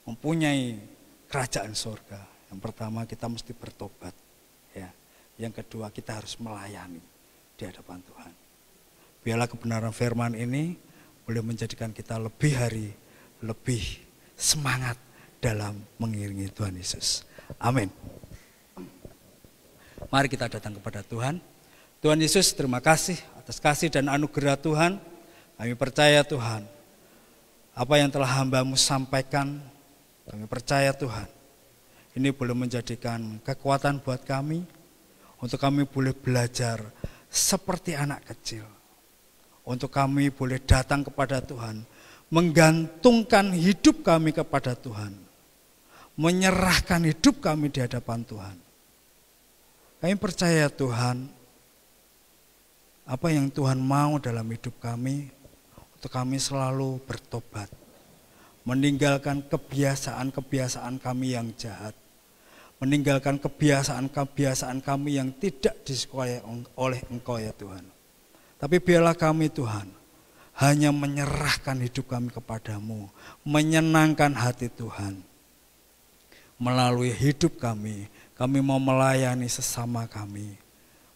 mempunyai kerajaan surga, yang pertama kita mesti bertobat, ya. Yang kedua kita harus melayani di hadapan Tuhan. Biarlah kebenaran firman ini boleh menjadikan kita lebih semangat dalam mengiringi Tuhan Yesus. Amin. Mari kita datang kepada Tuhan. Tuhan Yesus, terima kasih atas kasih dan anugerah Tuhan. Kami percaya Tuhan, apa yang telah hamba-Mu sampaikan, kami percaya Tuhan, ini boleh menjadikan kekuatan buat kami, untuk kami boleh belajar seperti anak kecil. Untuk kami boleh datang kepada Tuhan, menggantungkan hidup kami kepada Tuhan, menyerahkan hidup kami di hadapan Tuhan. Kami percaya Tuhan, apa yang Tuhan mau dalam hidup kami, untuk kami selalu bertobat, meninggalkan kebiasaan-kebiasaan kami yang jahat, meninggalkan kebiasaan-kebiasaan kami yang tidak disukai oleh Engkau ya Tuhan. Tapi biarlah kami Tuhan, hanya menyerahkan hidup kami kepadamu, menyenangkan hati Tuhan. Melalui hidup kami mau melayani sesama kami,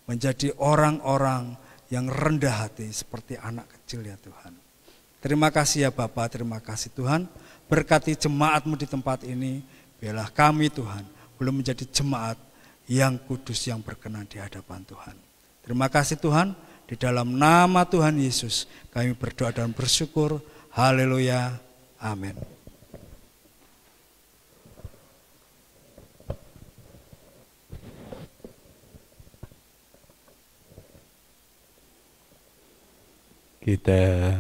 menjadi orang-orang yang rendah hati seperti anak kecil ya Tuhan. Terima kasih ya Bapa, terima kasih Tuhan. Berkati jemaat-Mu di tempat ini, biarlah kami Tuhan belum menjadi jemaat yang kudus yang berkenan di hadapan Tuhan. Terima kasih Tuhan, di dalam nama Tuhan Yesus kami berdoa dan bersyukur. Haleluya, amin. Kita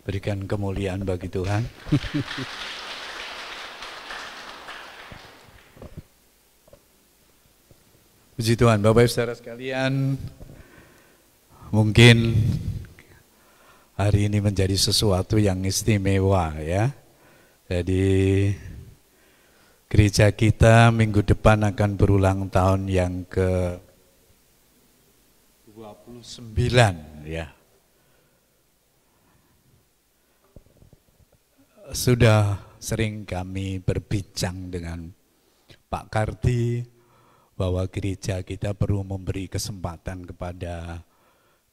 berikan kemuliaan bagi Tuhan. Puji Tuhan, Bapak Ibu Saudara sekalian, mungkin hari ini menjadi sesuatu yang istimewa ya. Jadi gereja kita minggu depan akan berulang tahun yang ke-29 ya. Sudah sering kami berbincang dengan Pak Kardi bahwa gereja kita perlu memberi kesempatan kepada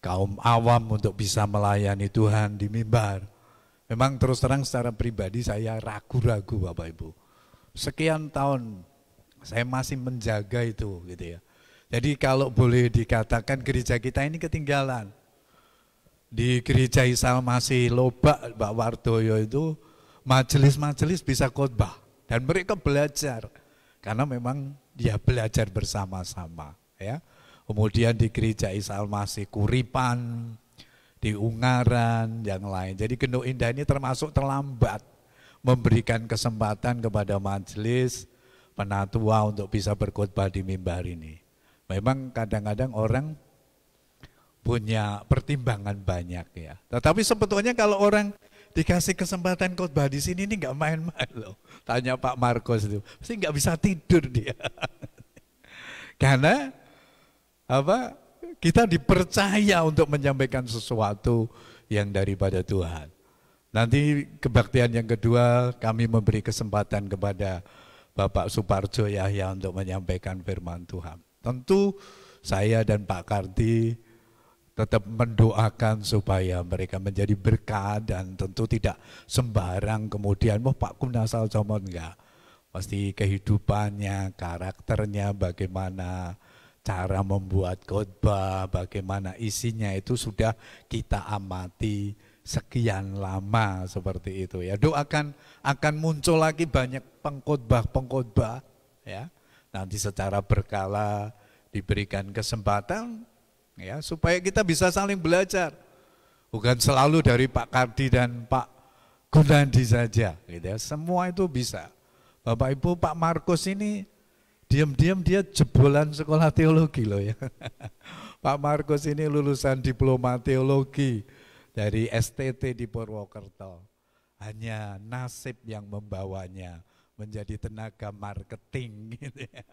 kaum awam untuk bisa melayani Tuhan di mimbar. Memang terus terang secara pribadi saya ragu-ragu Bapak Ibu. Sekian tahun saya masih menjaga itu gitu ya. Jadi kalau boleh dikatakan gereja kita ini ketinggalan. Di gereja Isa Masih Lobak Mbak Wardoyo itu majelis-majelis bisa khotbah dan mereka belajar karena memang dia belajar bersama-sama ya. Kemudian di gereja Isa Masih Kuripan, di Ungaran, yang lain. Jadi Genduk Indah ini termasuk terlambat memberikan kesempatan kepada majelis penatua untuk bisa berkhotbah di mimbar ini. Memang kadang-kadang orang punya pertimbangan banyak ya. Tetapi sebetulnya kalau orang dikasih kesempatan khotbah di sini ini nggak main-main loh. Tanya Pak Marcos itu, pasti nggak bisa tidur dia. Karena apa? Kita dipercaya untuk menyampaikan sesuatu yang daripada Tuhan. Nanti kebaktian yang kedua kami memberi kesempatan kepada Bapak Suparjo Yahya untuk menyampaikan firman Tuhan. Tentu saya dan Pak Kardi tetap mendoakan supaya mereka menjadi berkat dan tentu tidak sembarang kemudian Pak Kunasal Comon enggak. Pasti kehidupannya, karakternya bagaimana, cara membuat khotbah, bagaimana isinya itu sudah kita amati sekian lama seperti itu ya. Doakan akan muncul lagi banyak pengkhotbah ya. Nanti secara berkala diberikan kesempatan ya supaya kita bisa saling belajar. Bukan selalu dari Pak Kardi dan Pak Gunandi saja gitu ya. Semua itu bisa. Bapak Ibu, Pak Markus ini diam-diam dia jebolan sekolah teologi loh ya. Pak Markus ini lulusan diploma teologi dari STT di Purwokerto. Hanya nasib yang membawanya menjadi tenaga marketing gitu ya.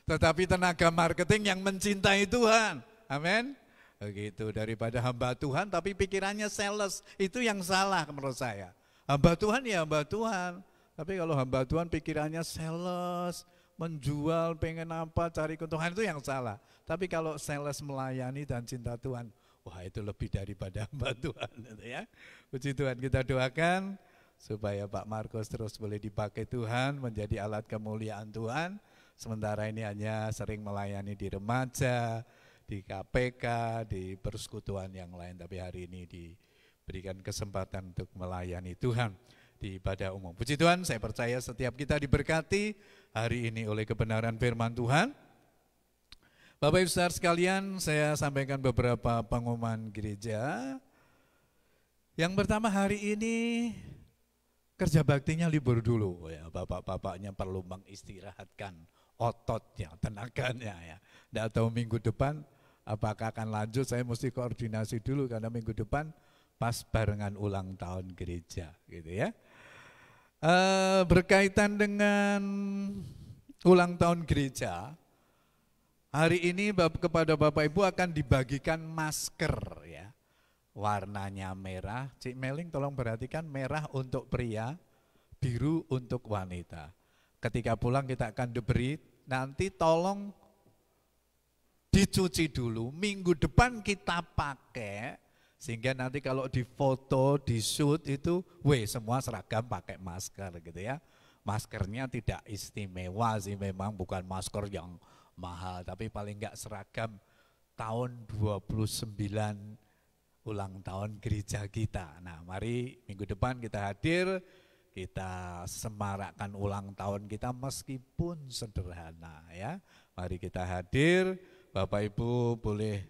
Tetapi tenaga marketing yang mencintai Tuhan. Amin. Begitu, daripada hamba Tuhan tapi pikirannya sales, itu yang salah menurut saya. Hamba Tuhan ya hamba Tuhan. Tapi kalau hamba Tuhan pikirannya sales, menjual, pengen apa, cari keuntungan, itu yang salah. Tapi kalau sales melayani dan cinta Tuhan, wah itu lebih daripada hamba Tuhan gitu ya. Puji Tuhan, kita doakan supaya Pak Markus terus boleh dipakai Tuhan menjadi alat kemuliaan Tuhan. Sementara ini hanya sering melayani di remaja, di KPK, di persekutuan yang lain. Tapi hari ini diberikan kesempatan untuk melayani Tuhan di ibadah umum. Puji Tuhan, saya percaya setiap kita diberkati hari ini oleh kebenaran firman Tuhan. Bapak Ibu Saudara sekalian, saya sampaikan beberapa pengumuman gereja. Yang pertama, hari ini kerja baktinya libur dulu ya. Bapak-bapaknya perlu mengistirahatkan ototnya, tenaganya ya. Tidak tahu minggu depan apakah akan lanjut, saya mesti koordinasi dulu karena minggu depan pas barengan ulang tahun gereja gitu ya. Berkaitan dengan ulang tahun gereja, hari ini kepada Bapak Ibu akan dibagikan masker ya. Warnanya merah, Cik Meling tolong perhatikan, merah untuk pria, biru untuk wanita. Ketika pulang kita akan diberi, nanti tolong dicuci dulu, minggu depan kita pakai, sehingga nanti kalau di foto, di shoot itu, semua seragam pakai masker gitu ya. Maskernya tidak istimewa sih, memang bukan masker yang mahal, tapi paling enggak seragam tahun 29 ulang tahun gereja kita. Nah, mari minggu depan kita hadir, kita semarakkan ulang tahun kita meskipun sederhana ya. Mari kita hadir, Bapak Ibu boleh,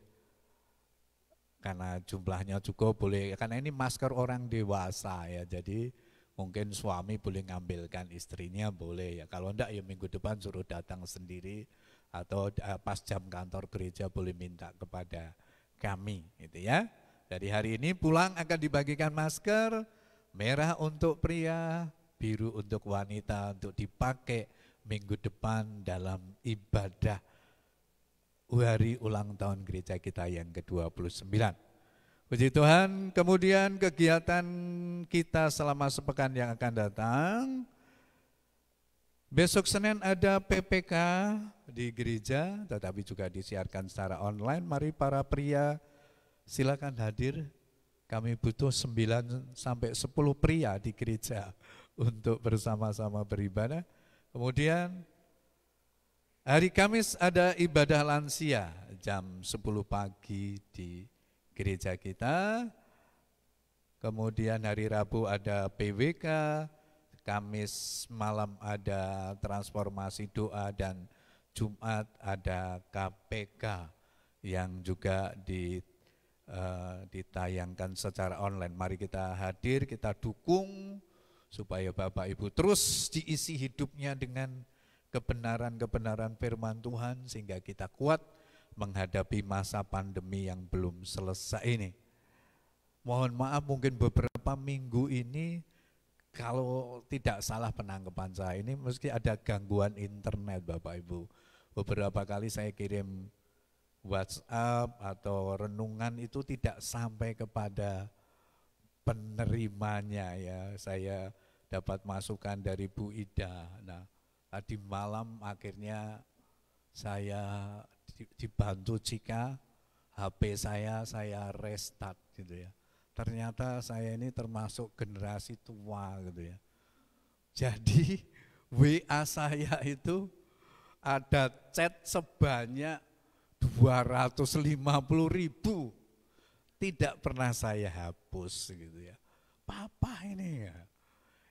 karena jumlahnya cukup boleh, karena ini masker orang dewasa ya, jadi mungkin suami boleh ngambilkan istrinya boleh ya. Kalau enggak ya minggu depan suruh datang sendiri, atau pas jam kantor gereja boleh minta kepada kami gitu ya. Dari hari ini pulang akan dibagikan masker, merah untuk pria, biru untuk wanita, untuk dipakai minggu depan dalam ibadah hari ulang tahun gereja kita yang ke-29. Puji Tuhan, kemudian kegiatan kita selama sepekan yang akan datang. Besok Senin ada PPK di gereja, tetapi juga disiarkan secara online. Mari para pria silakan hadir, kami butuh 9 sampai 10 pria di gereja untuk bersama-sama beribadah. Kemudian hari Kamis ada ibadah lansia jam 10 pagi di gereja kita. Kemudian hari Rabu ada PWK, Kamis malam ada transformasi doa, dan Jumat ada KPK yang juga ditayangkan secara online. Mari kita hadir, kita dukung supaya Bapak Ibu terus diisi hidupnya dengan kebenaran-kebenaran firman Tuhan sehingga kita kuat menghadapi masa pandemi yang belum selesai ini. Mohon maaf mungkin beberapa minggu ini kalau tidak salah penanggapan saya ini mesti ada gangguan internet Bapak Ibu. Beberapa kali saya kirim WhatsApp atau renungan itu tidak sampai kepada penerimanya ya. Saya dapat masukan dari Bu Ida. Nah, tadi malam akhirnya saya dibantu Cika, HP saya restart gitu ya. Ternyata saya ini termasuk generasi tua gitu ya. Jadi WA saya itu ada chat sebanyak 250.000. Tidak pernah saya hapus gitu ya. Papa ini ya.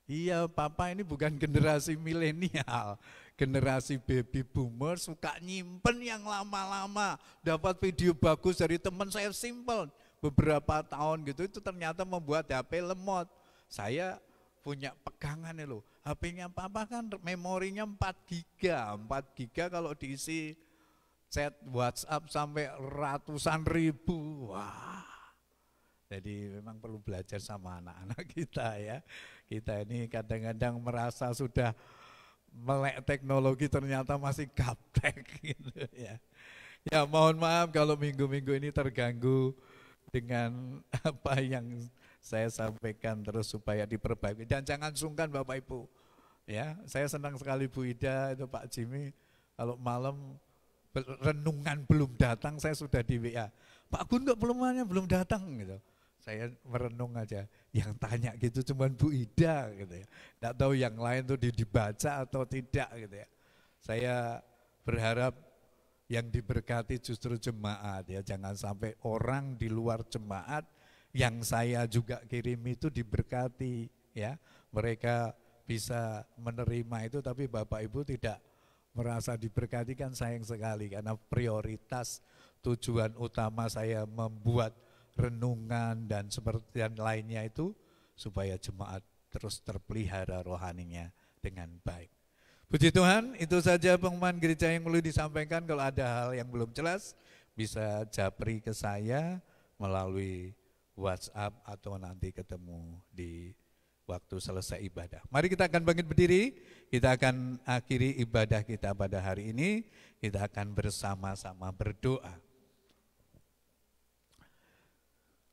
Iya, papa ini bukan generasi milenial, generasi baby boomer suka nyimpen yang lama-lama. Dapat video bagus dari teman saya simple beberapa tahun gitu, itu ternyata membuat HP lemot. Saya punya pegangan ya loh, HP-nya papa kan memorinya 4 giga kalau diisi chat WhatsApp sampai ratusan ribu. Wah. Jadi memang perlu belajar sama anak-anak kita ya. Kita ini kadang-kadang merasa sudah melek teknologi, ternyata masih gaptek gitu ya. Ya mohon maaf kalau minggu-minggu ini terganggu dengan apa yang saya sampaikan, terus supaya diperbaiki. Dan jangan sungkan Bapak Ibu. Ya, saya senang sekali Bu Ida, itu Pak Jimmy, kalau malam renungan belum datang saya sudah di WA. Pak Gun kok belum datang gitu. Saya merenung aja, yang tanya gitu cuman Bu Ida gitu ya. Nggak tahu yang lain tuh dibaca atau tidak gitu ya. Saya berharap yang diberkati justru jemaat ya, jangan sampai orang di luar jemaat yang saya juga kirim itu diberkati ya. Mereka bisa menerima itu tapi Bapak Ibu tidak merasa diberkati, kan sayang sekali, karena prioritas tujuan utama saya membuat renungan dan seperti yang lainnya itu supaya jemaat terus terpelihara rohaninya dengan baik. Puji Tuhan, itu saja pengumuman gereja yang perlu disampaikan. Kalau ada hal yang belum jelas bisa japri ke saya melalui WhatsApp atau nanti ketemu di waktu selesai ibadah. Mari kita akan bangkit berdiri, kita akan akhiri ibadah kita pada hari ini, kita akan bersama-sama berdoa.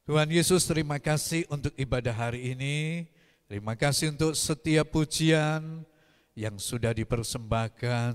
Tuhan Yesus, terima kasih untuk ibadah hari ini, terima kasih untuk setiap pujian yang sudah dipersembahkan,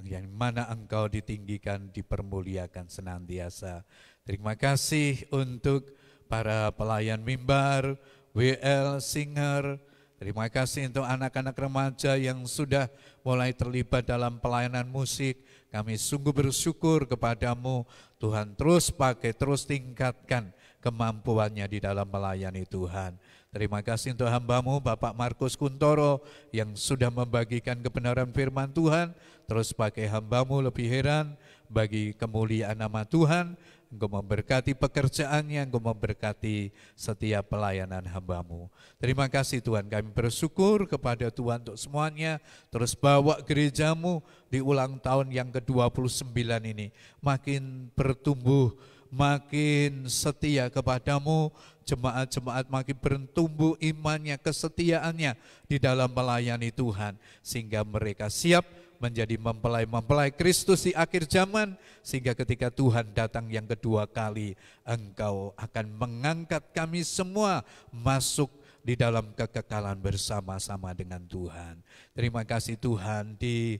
yang mana Engkau ditinggikan, dipermuliakan senantiasa. Terima kasih untuk para pelayan mimbar, WL, singer. Terima kasih untuk anak-anak remaja yang sudah mulai terlibat dalam pelayanan musik. Kami sungguh bersyukur kepadamu, Tuhan, terus pakai, terus tingkatkan kemampuannya di dalam melayani Tuhan. Terima kasih untuk hamba-Mu Bapak Markus Kuntoro yang sudah membagikan kebenaran firman Tuhan. Terus pakai hamba-Mu lebih heran bagi kemuliaan nama Tuhan. Engkau memberkati pekerjaannya, Engkau memberkati setiap pelayanan hamba-Mu. Terima kasih Tuhan, kami bersyukur kepada Tuhan untuk semuanya. Terus bawa gereja-Mu di ulang tahun yang ke-29 ini makin bertumbuh, makin setia kepadamu, jemaat-jemaat makin bertumbuh imannya, kesetiaannya di dalam melayani Tuhan, sehingga mereka siap menjadi mempelai-mempelai Kristus di akhir zaman, sehingga ketika Tuhan datang yang kedua kali, Engkau akan mengangkat kami semua masuk di dalam kekekalan bersama-sama dengan Tuhan. Terima kasih Tuhan, di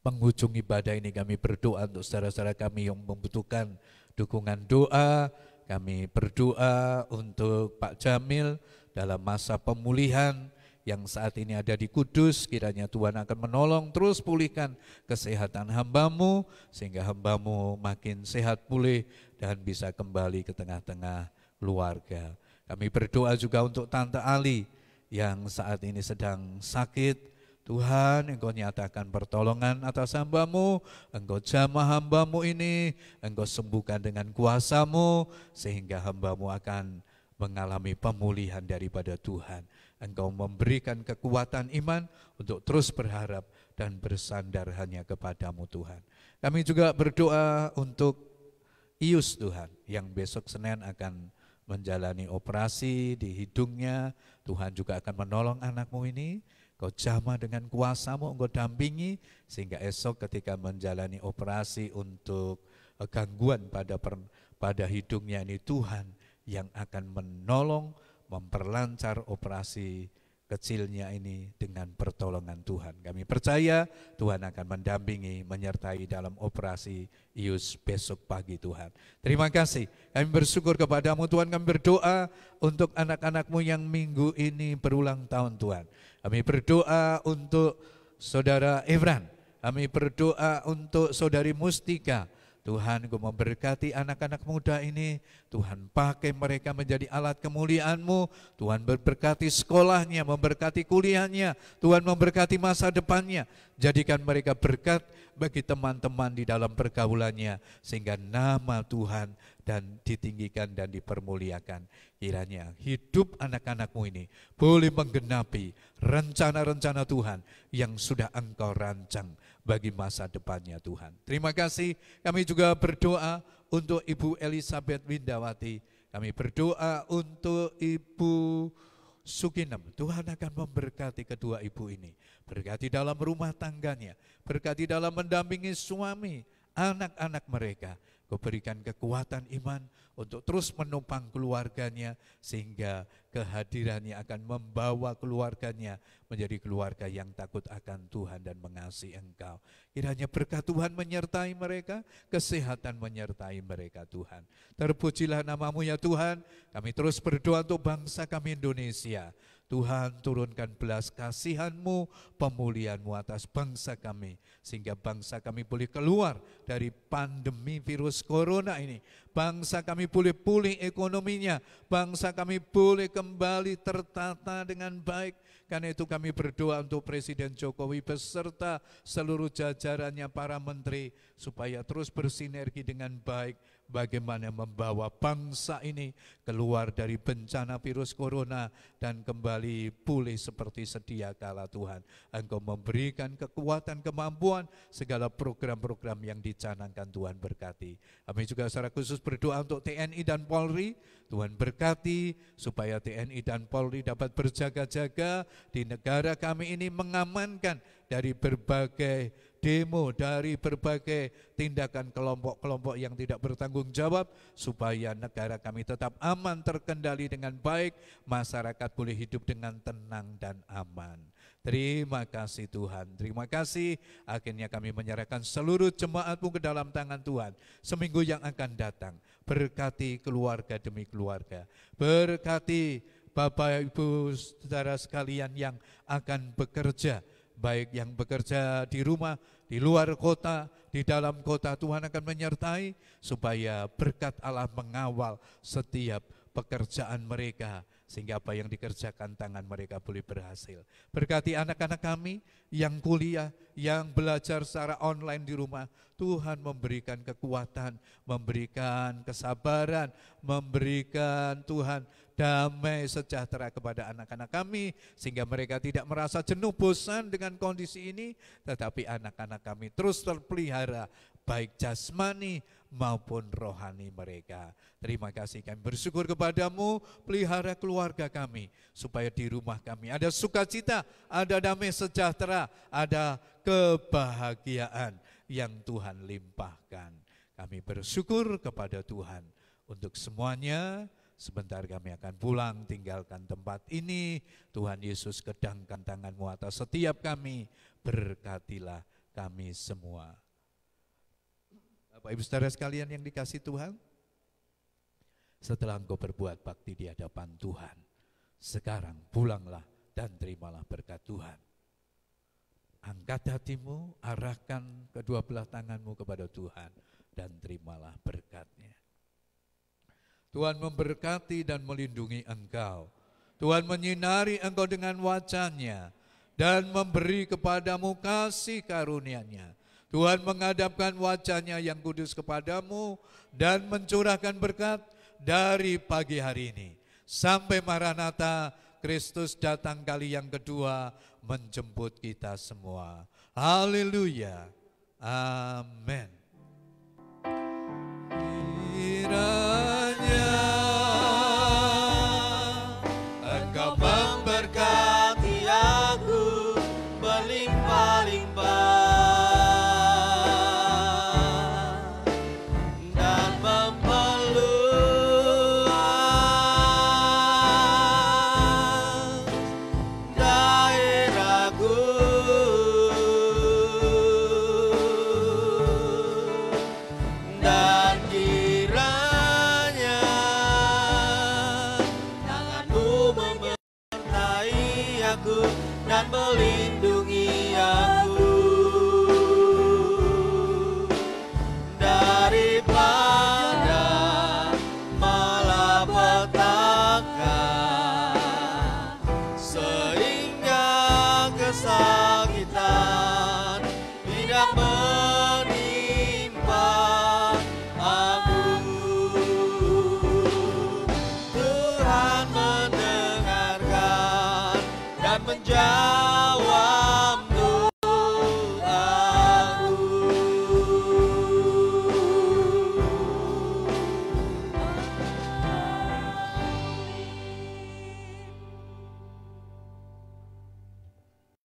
penghujung ibadah ini kami berdoa untuk saudara-saudara kami yang membutuhkan dukungan doa. Kami berdoa untuk Pak Jamil dalam masa pemulihan yang saat ini ada di Kudus. Kiranya Tuhan akan menolong terus pulihkan kesehatan hamba-Mu, sehingga hamba-Mu makin sehat pulih dan bisa kembali ke tengah-tengah keluarga. Kami berdoa juga untuk Tante Ali yang saat ini sedang sakit. Tuhan, Engkau nyatakan pertolongan atas hamba-Mu, Engkau jamah hamba-Mu ini, Engkau sembuhkan dengan kuasa-Mu, sehingga hamba-Mu akan mengalami pemulihan daripada Tuhan. Engkau memberikan kekuatan iman untuk terus berharap dan bersandar hanya kepadamu Tuhan. Kami juga berdoa untuk Ius Tuhan, yang besok Senin akan menjalani operasi di hidungnya. Tuhan juga akan menolong anakmu ini. Engkau jamah dengan kuasa-Mu, Engkau dampingi, sehingga esok ketika menjalani operasi untuk gangguan pada hidungnya ini, Tuhan yang akan menolong, memperlancar operasi kecilnya ini dengan pertolongan Tuhan. Kami percaya Tuhan akan mendampingi, menyertai dalam operasi Ius besok pagi Tuhan. Terima kasih, kami bersyukur kepadamu Tuhan. Kami berdoa untuk anak-anak-Mu yang minggu ini berulang tahun Tuhan. Kami berdoa untuk Saudara Evran. Kami berdoa untuk saudari Mustika. Tuhan, Engkau memberkati anak-anak muda ini. Tuhan, pakai mereka menjadi alat kemuliaan-Mu. Tuhan memberkati sekolahnya, memberkati kuliahnya. Tuhan memberkati masa depannya. Jadikan mereka berkat bagi teman-teman di dalam pergaulannya, sehingga nama Tuhan dan ditinggikan dan dipermuliakan. Kiranya hidup anak-anak-Mu ini boleh menggenapi rencana-rencana Tuhan yang sudah Engkau rancang bagi masa depannya Tuhan. Terima kasih. Kami juga berdoa untuk Ibu Elizabeth Windawati. Kami berdoa untuk Ibu Sukinem. Tuhan akan memberkati kedua ibu ini. Berkati dalam rumah tangganya. Berkati dalam mendampingi suami, anak-anak mereka. Kau berikan kekuatan iman untuk terus menopang keluarganya, sehingga kehadirannya akan membawa keluarganya menjadi keluarga yang takut akan Tuhan dan mengasihi Engkau. Kiranya berkat Tuhan menyertai mereka, kesehatan menyertai mereka Tuhan. Terpujilah nama-Mu ya Tuhan. Kami terus berdoa untuk bangsa kami Indonesia. Tuhan, turunkan belas kasihan-Mu, pemulihan-Mu atas bangsa kami, sehingga bangsa kami boleh keluar dari pandemi virus corona ini. Bangsa kami boleh pulih ekonominya, bangsa kami boleh kembali tertata dengan baik. Karena itu kami berdoa untuk Presiden Jokowi beserta seluruh jajarannya, para menteri, supaya terus bersinergi dengan baik bagaimana membawa bangsa ini keluar dari bencana virus corona dan kembali pulih seperti sedia kala Tuhan. Engkau memberikan kekuatan, kemampuan, segala program-program yang dicanangkan Tuhan berkati. Kami juga secara khusus berdoa untuk TNI dan Polri. Tuhan berkati supaya TNI dan Polri dapat berjaga-jaga di negara kami ini, mengamankan dari berbagai demo, dari berbagai tindakan kelompok-kelompok yang tidak bertanggung jawab, supaya negara kami tetap aman, terkendali dengan baik, masyarakat boleh hidup dengan tenang dan aman. Terima kasih Tuhan, terima kasih. Akhirnya kami menyerahkan seluruh jemaat-Mu ke dalam tangan Tuhan. Seminggu yang akan datang, berkati keluarga demi keluarga, berkati Bapak Ibu saudara sekalian yang akan bekerja, baik yang bekerja di rumah, di luar kota, di dalam kota. Tuhan akan menyertai supaya berkat Allah mengawal setiap pekerjaan mereka, sehingga apa yang dikerjakan tangan mereka boleh berhasil. Berkati anak-anak kami yang kuliah, yang belajar secara online di rumah. Tuhan memberikan kekuatan, memberikan kesabaran, memberikan Tuhan damai sejahtera kepada anak-anak kami, sehingga mereka tidak merasa jenuh bosan dengan kondisi ini, tetapi anak-anak kami terus terpelihara baik jasmani maupun rohani mereka. Terima kasih, kami bersyukur kepadamu. Pelihara keluarga kami, supaya di rumah kami ada sukacita, ada damai sejahtera, ada kebahagiaan yang Tuhan limpahkan. Kami bersyukur kepada Tuhan untuk semuanya. Sebentar kami akan pulang, tinggalkan tempat ini. Tuhan Yesus, kedangkan tangan-Mu atas setiap kami, berkatilah kami semua. Bapak Ibu saudara sekalian yang dikasihi Tuhan, setelah engkau berbuat bakti di hadapan Tuhan, sekarang pulanglah dan terimalah berkat Tuhan. Angkat hatimu, arahkan kedua belah tanganmu kepada Tuhan, dan terimalah berkat-Nya. Tuhan memberkati dan melindungi engkau. Tuhan menyinari engkau dengan wajah-Nya dan memberi kepadamu kasih karunia-Nya. Tuhan menghadapkan wajah-Nya yang kudus kepadamu dan mencurahkan berkat dari pagi hari ini sampai Maranatha, Kristus datang kali yang kedua menjemput kita semua. Haleluya. Amin. Kiranya Engkau memberkati aku berlimpah-limpah dan memperluas daerahku, dan kiranya dan menjadi